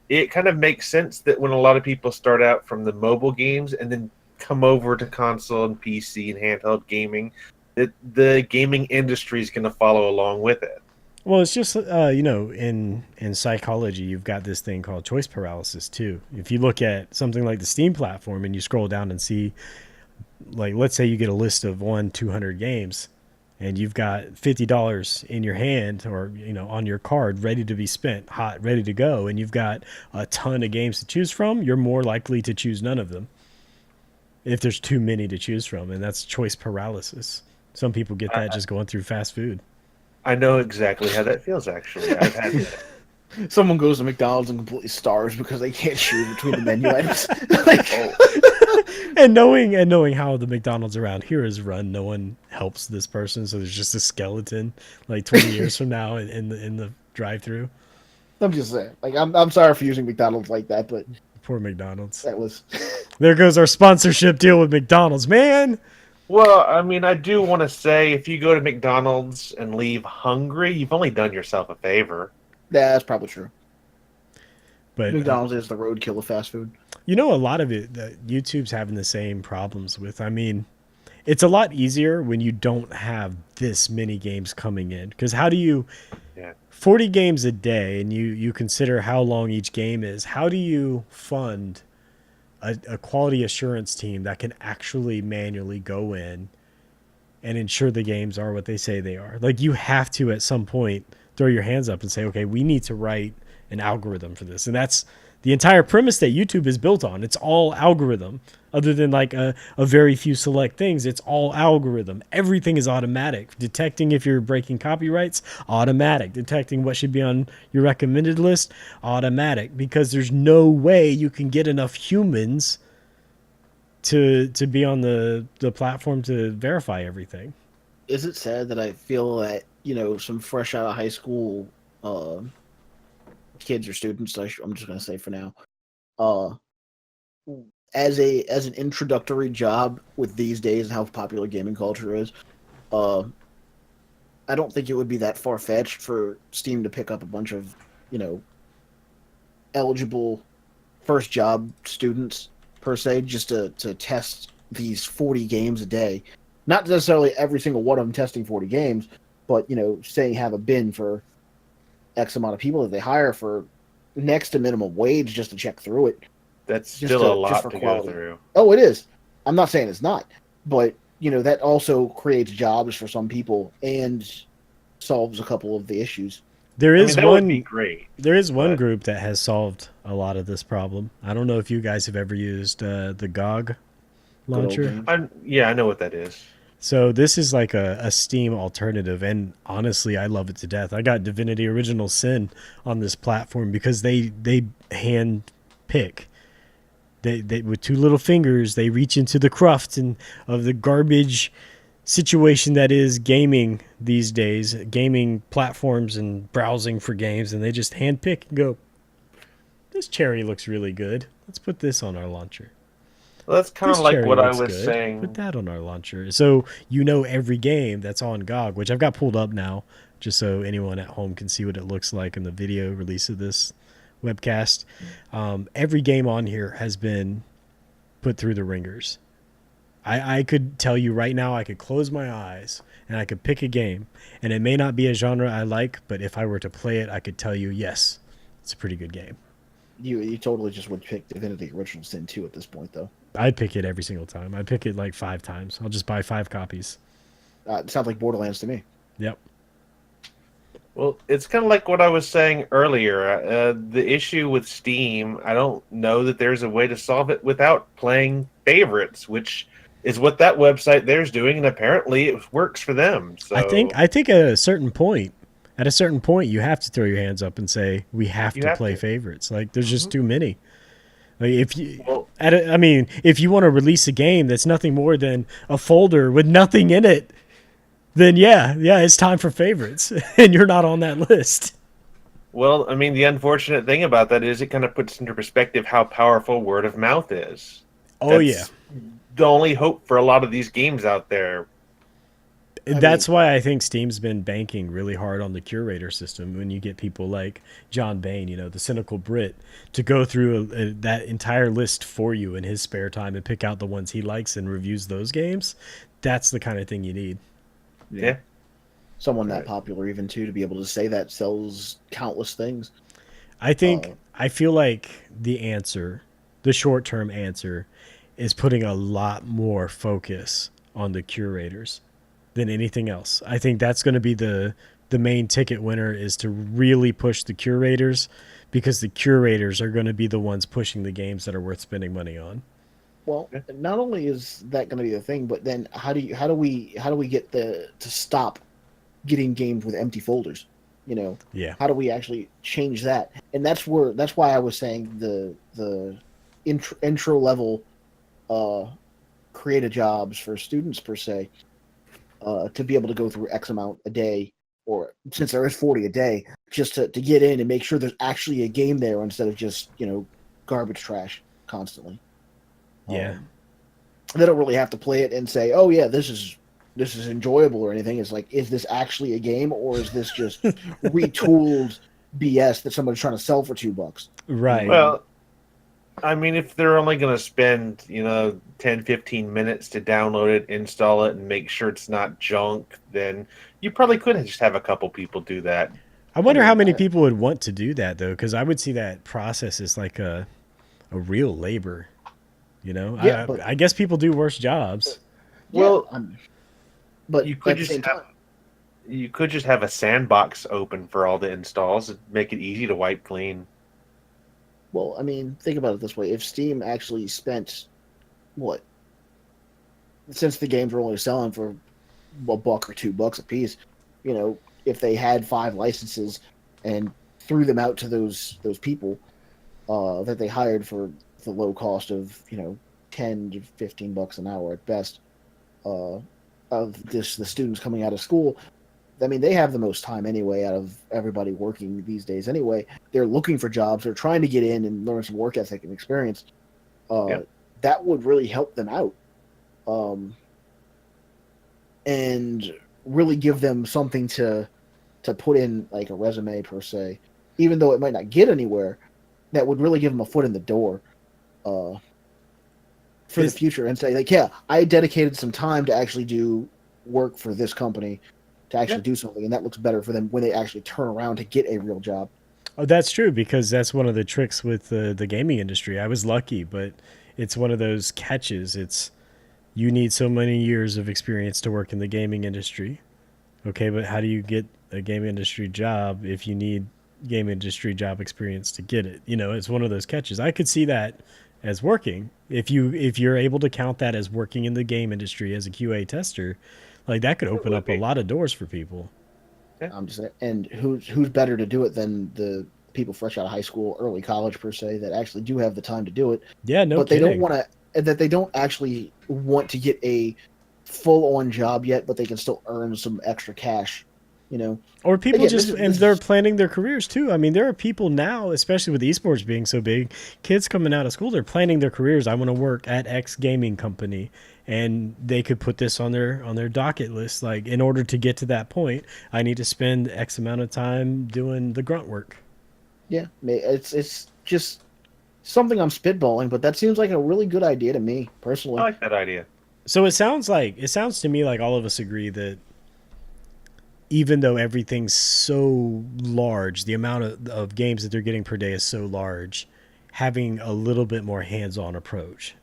it kind of makes sense that when a lot of people start out from the mobile games and then come over to console and PC and handheld gaming, that the gaming industry is going to follow along with it. Well, it's just in psychology, you've got this thing called choice paralysis too. If you look at something like the Steam platform and you scroll down and see, like, let's say you get a list of 200 games, and you've got $50 in your hand or on your card ready to be spent, hot, ready to go, and you've got a ton of games to choose from, you're more likely to choose none of them if there's too many to choose from, and that's choice paralysis. Some people get that just going through fast food. I know exactly how that feels. Actually, I've had that. Someone goes to McDonald's and completely starves because they can't choose between the menu items. Like, And knowing how the McDonald's around here is run, no one helps this person. So there's just a skeleton like 20 years from now in the drive-through. I'm just saying. Like, I'm sorry for using McDonald's like that, but Poor McDonald's. that was. There goes our sponsorship deal with McDonald's, man. Well, I mean, I do want to say if you go to McDonald's and leave hungry, you've only done yourself a favor. Yeah, that's probably true. But McDonald's is the roadkill of fast food. a lot of it that YouTube's having the same problems with. I mean, it's a lot easier when you don't have this many games coming in, because how do you Yeah. 40 games a day, and you consider how long each game is, how do you fund a quality assurance team that can actually manually go in and ensure the games are what they say they are? Like, you have to at some point throw your hands up and say, okay, we need to write an algorithm for this. And that's the entire premise that YouTube is built on. It's all algorithm. Other than like a very few select things, it's all algorithm. Everything is automatic. Detecting if you're breaking copyrights, automatic. Detecting what should be on your recommended list, automatic. Because there's no way you can get enough humans to be on the platform to verify everything. Is it sad that I feel that, some fresh out of high school kids or students, I'm just going to say for now, as an introductory job with these days and how popular gaming culture is, I don't think it would be that far-fetched for Steam to pick up a bunch of, eligible first job students, per se, just to test these 40 games a day. Not necessarily every single one of them testing 40 games, but, say have a bin for X amount of people that they hire for next to minimum wage just to check through it. That's Just still a to- lot just for to quality. go through. Oh, it is. I'm not saying it's not, but that also creates jobs for some people and solves a couple of the issues. There I is mean, that would one be great. There is one but- group that has solved a lot of this problem. I don't know if you guys have ever used the GOG Good old launcher. game. Yeah, I know what that is. So this is like a Steam alternative, and honestly, I love it to death. I got Divinity Original Sin on this platform because they hand pick. They with two little fingers, they reach into the cruft and of the garbage situation that is gaming these days, gaming platforms and browsing for games, and they just hand pick and go, this cherry looks really good. Let's put this on our launcher. Well, that's kind This of like cherry what I looks was good. saying. Put that on our launcher. So every game that's on GOG, which I've got pulled up now, just so anyone at home can see what it looks like in the video release of this webcast. Every game on here has been put through the ringers. I could tell you right now, I could close my eyes and I could pick a game, and it may not be a genre I like, but if I were to play it, I could tell you, yes, it's a pretty good game. You totally just would pick Divinity Original Sin 2 at this point, though. I'd pick it every single time. I'd pick it like 5 times. I'll just buy 5 copies. It sounds like Borderlands to me. Yep. Well, it's kind of like what I was saying earlier. The issue with Steam, I don't know that there's a way to solve it without playing favorites, which is what that website there's doing, and apparently it works for them. So I think at a certain point, you have to throw your hands up and say we have You to have play to. favorites. Like there's just too many. Like if you, Well, I mean, if you want to release a game that's nothing more than a folder with nothing in it, then yeah, it's time for favorites, and you're not on that list. well, I mean, the unfortunate thing about that is it kind of puts into perspective how powerful word of mouth is. Oh yeah, That's the only hope for a lot of these games out there. I mean, that's why I think Steam's been banking really hard on the curator system. When you get people like John Bain, the cynical Brit, to go through that entire list for you in his spare time and pick out the ones he likes and reviews those games, that's the kind of thing you need. Yeah. someone that Right. popular even too to be able to say that sells countless things. I I feel like the short term answer, is putting a lot more focus on the curators than anything else. I think that's going to be the main ticket winner, is to really push the curators, because the curators are going to be the ones pushing the games that are worth spending money on. Well, Yeah. not only is that going to be the thing, but then how do we get to stop getting games with empty folders? Yeah. How do we actually change that? And that's why I was saying the intro level uh, creative jobs for students per se, to be able to go through X amount a day, or since there is 40 a day, just to get in and make sure there's actually a game there instead of just garbage trash constantly. Yeah. They don't really have to play it and say, "Oh yeah, this is enjoyable" or anything. It's like, is this actually a game, or is this just retooled BS that somebody's trying to sell for $2? Right. Well, I mean, if they're only going to spend, 10, 15 minutes to download it, install it, and make sure it's not junk, then you probably could just have a couple people do that. I wonder how mean, many people would want to do that though, because I would see that process as like a real labor. yeah, but I guess people do worse jobs. yeah, Well, but you could at the just same have time, you could just have a sandbox open for all the installs and make it easy to wipe clean. well, I mean, think about it this way: if Steam actually spent what, since the games were only selling for a buck or $2 a piece, if they had 5 licenses and threw them out to those people that they hired for the low cost of 10 to 15 bucks an hour at best, uh, of the students coming out of school. I mean, they have the most time anyway out of everybody working these days. Anyway, they're looking for jobs. They're trying to get in and learn some work ethic and experience. Yep. That would really help them out, and really give them something to put in, like a resume per se, even though it might not get anywhere. That would really give them a foot in the door for the future, and say, like, yeah, I dedicated some time to actually do work for this company, to actually do something, and that looks better for them when they actually turn around to get a real job. Oh, that's true, because that's one of the tricks with the gaming industry. I was lucky, but it's one of those catches. It's, you need so many years of experience to work in the gaming industry. Okay, but how do you get a game industry job if you need game industry job experience to get it? It's one of those catches. I could see that as working. If you're able to count that as working in the game industry as a QA tester, like that could It open would up a be. lot of doors for people. I'm just saying, and who's better to do it than the people fresh out of high school, early college per se, that actually do have the time to do it, Yeah, no but they don't kidding. want to, that they don't actually want to get a full on job yet, but they can still earn some extra cash. You know, Or people again, just, and this they're is planning their careers too. I mean, there are people now, especially with esports being so big, kids coming out of school, they're planning their careers. I want to work at X gaming company, and they could put this on their docket list. Like, in order to get to that point, I need to spend X amount of time doing the grunt work. yeah, it's just something I'm spitballing, but that seems like a really good idea to me I personally. like that idea. So it sounds to me like all of us agree that even though everything's so large, the amount of games that they're getting per day is so large, having a little bit more hands-on approach.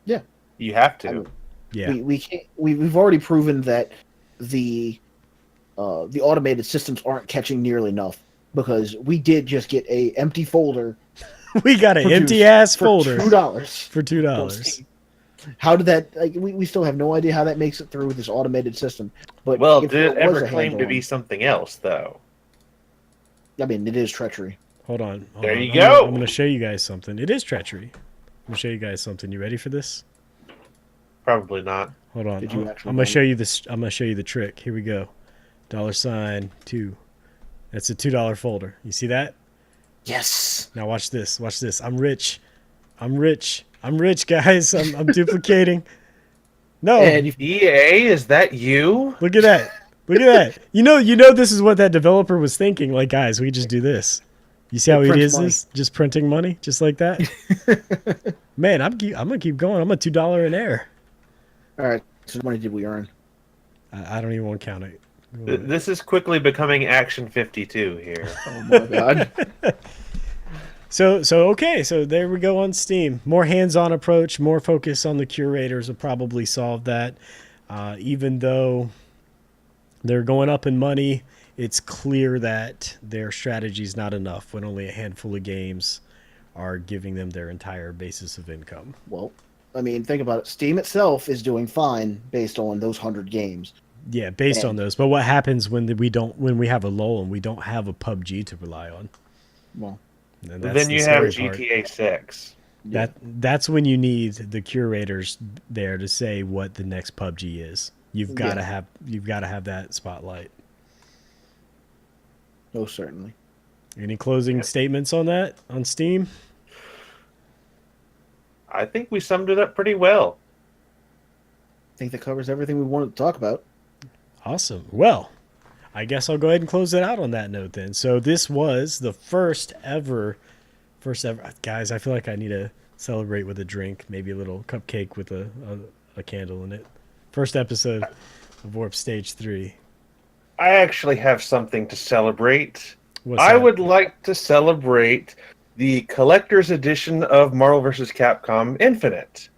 Yeah, You have I to. mean, Yeah. we can't, we've already proven that the the automated systems aren't catching nearly enough, because we did just get a empty folder We got an empty produced ass for folder $2 for two from dollars. Steam. How did that? Like, we still have no idea how that makes it through this automated system. But Well, if did there it was ever a claim to be hand-on, something else, though? I mean, it is treachery. Hold on. There you I'm go. I'm gonna show you guys something. It is treachery. I'm gonna show you guys something. You ready for this? Probably not. Hold on. Did you I'm actually gonna want show you this. I'm gonna show you the trick. Here we go. $2. That's a $2 folder. You see that? Yes. Now watch this. Watch this. I'm rich. I'm rich. I'm rich, guys. I'm duplicating. No. And EA, is that you? Look at that. Look at that. You know this is what that developer was thinking. Like, guys, we just do this. You see how It it prints is money. this? Just printing money, just like that. Man, I'm gonna keep going. I'm a $2 in air. all right. So how many did we earn? I don't even want to count it. This is quickly becoming Action 52 here. Oh my god. So okay, so there we go on Steam. More hands-on approach, more focus on the curators will probably solve that. Even though they're going up in money, it's clear that their strategy is not enough when only a handful of games are giving them their entire basis of income. Well, I mean, think about it. Steam itself is doing fine based on those 100 games. Yeah, based on those. But what happens when we have a lull and we don't have a PUBG to rely on? Well, And Then you the have scary part. GTA 6. That's when you need the curators there to say what the next PUBG is. You've got to have that spotlight. most certainly. Any closing statements on that on Steam? I think we summed it up pretty well. I think that covers everything we wanted to talk about. Awesome. Well, I guess I'll go ahead and close it out on that note then. So this was the first ever, guys, I feel like I need to celebrate with a drink, maybe a little cupcake with a candle in it. First episode of Warp Stage 3. I actually have something to celebrate. What's I that? would like to celebrate the collector's edition of Marvel vs. Capcom Infinite.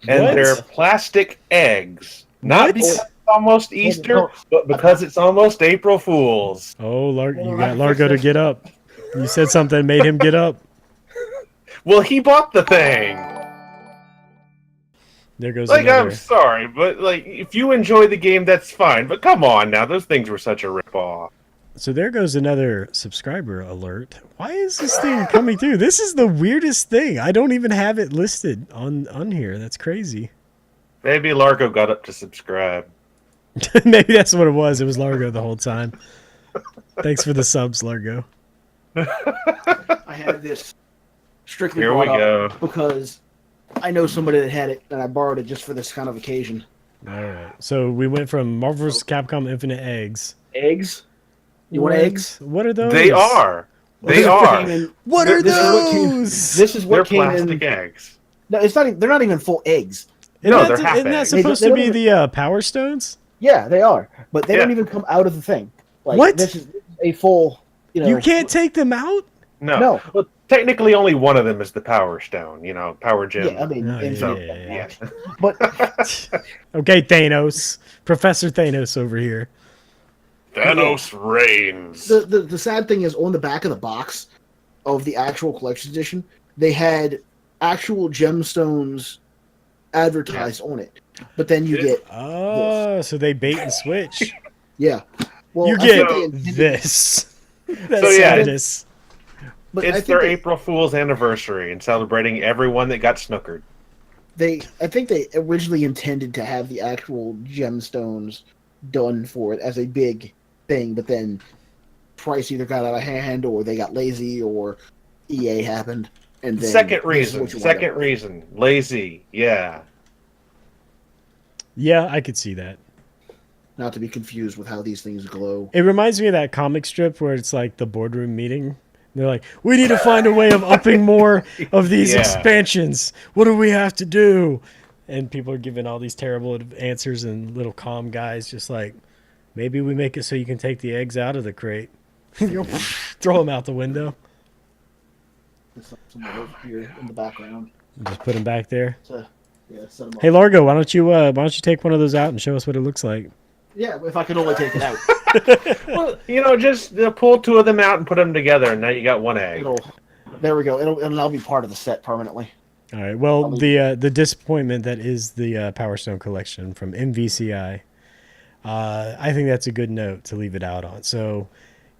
And What? their plastic eggs. Not What? because it's almost Easter, no. but because it's almost April Fool's. Oh, you Well, got I Largo to fixed get up. You said something made him get up. Well, he bought the thing. There goes Like, another. I'm sorry, but like, if you enjoy the game, that's fine. But come on now, those things were such a ripoff. So there goes another subscriber alert. Why is this thing coming through? This is the weirdest thing. I don't even have it listed on here. That's crazy. Maybe Largo got up to subscribe. Maybe that's what it was. It was Largo the whole time. Thanks for the subs, Largo. I had this strictly Here we brought up go. because I know somebody that had it, and I borrowed it just for this kind of occasion. All right. So we went from Marvel vs. Capcom Infinite Eggs. Eggs? You want What? eggs? What are those? They are. This They is what are. came in- What are this is what came- those? This is They're what came plastic in. eggs. No, it's not. They're not even full eggs. No, they're half Isn't that eggs. supposed They to don't be even- the Power Stones? Yeah, they are, but they Yeah. don't even come out of the thing. Like, What? This is a full. You can't take them out? No. No. Well, technically, only one of them is the Power Stone. You know, Power Gem. Yeah, I mean, Oh, infinite. yeah. But Okay, Thanos. Professor Thanos over here. Thanos reigns. the sad thing is, on the back of the box of the actual collection edition, they had actual gemstones advertised on it. But then you get Oh, so they bait and switch. yeah. Well, You I get think they intended- this. That's So, yeah. sadness. But I It's think their they, April Fool's anniversary and celebrating everyone that got snookered. I think they originally intended to have the actual gemstones done for it as a big thing, but then price either got out of hand or they got lazy or EA happened. And then Second this is reason. what you wind Second up with. reason. Lazy. Yeah. Yeah, I could see that. Not to be confused with how these things glow. It reminds me of that comic strip where it's like the boardroom meeting. They're like, we need to find a way of upping more of these Yeah. expansions. What do we have to do? And people are giving all these terrible answers, and little calm guys just like, maybe we make it so you can take the eggs out of the crate. You know, throw them out the window. There's some of those here in the background. Just put them back there. To, yeah, set 'em up. Hey Largo, why don't you take one of those out and show us what it looks like? Yeah, if I could only take it out. Well, you know, just pull two of them out and put them together, and now you got one egg. There we go. It'll be part of the set permanently. All right. Well, the disappointment that is the Power Stone collection from MVCI. I think that's a good note to leave it out on. So,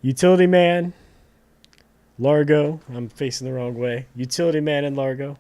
Utility Man, Largo, I'm facing the wrong way. Utility Man and Largo,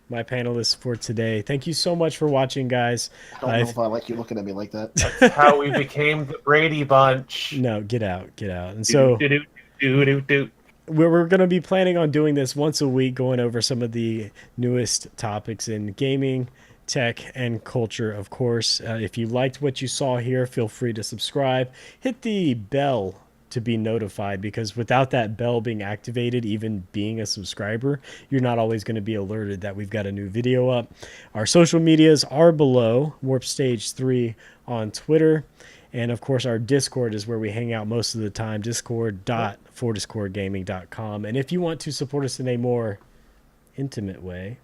my panelists for today. Thank you so much for watching, guys. I don't know if I like you looking at me like that. That's how we became the Brady Bunch. No, get out, get out. And Do, so do, do, do, do, do. we're going to be planning on doing this once a week, going over some of the newest topics in gaming, tech, and culture, of course. If you liked what you saw here, feel free to subscribe. Hit the bell to be notified, because without that bell being activated, even being a subscriber, you're not always going to be alerted that we've got a new video up. Our social medias are below. Warp Stage 3 on Twitter. And of course, our Discord is where we hang out most of the time. Discord.fordiscordgaming.com. And if you want to support us in a more intimate way,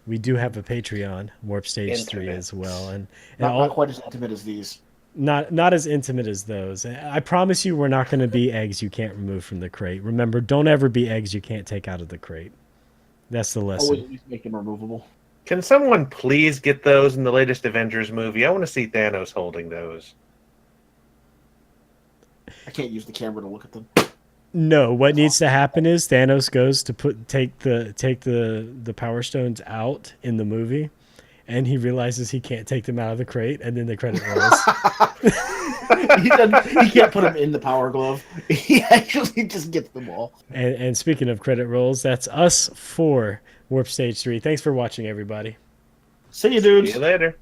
we do have a Patreon, Warp Stage 3 as well. And not quite as intimate as these. Not as intimate as those. I promise you, we're not going to be eggs you can't remove from the crate. Remember, don't ever be eggs you can't take out of the crate. That's the lesson. Always at least make them removable. Can someone please get those in the latest Avengers movie? I want to see Thanos holding those. I can't use the camera to look at them. No, what needs to happen is Thanos goes to take the Power Stones out in the movie, and he realizes he can't take them out of the crate, and then the credit rolls. He can't put them in the Power Glove. He actually just gets them all. And speaking of credit rolls, that's us for Warp Stage 3. Thanks for watching, everybody. See you, dudes. See you later.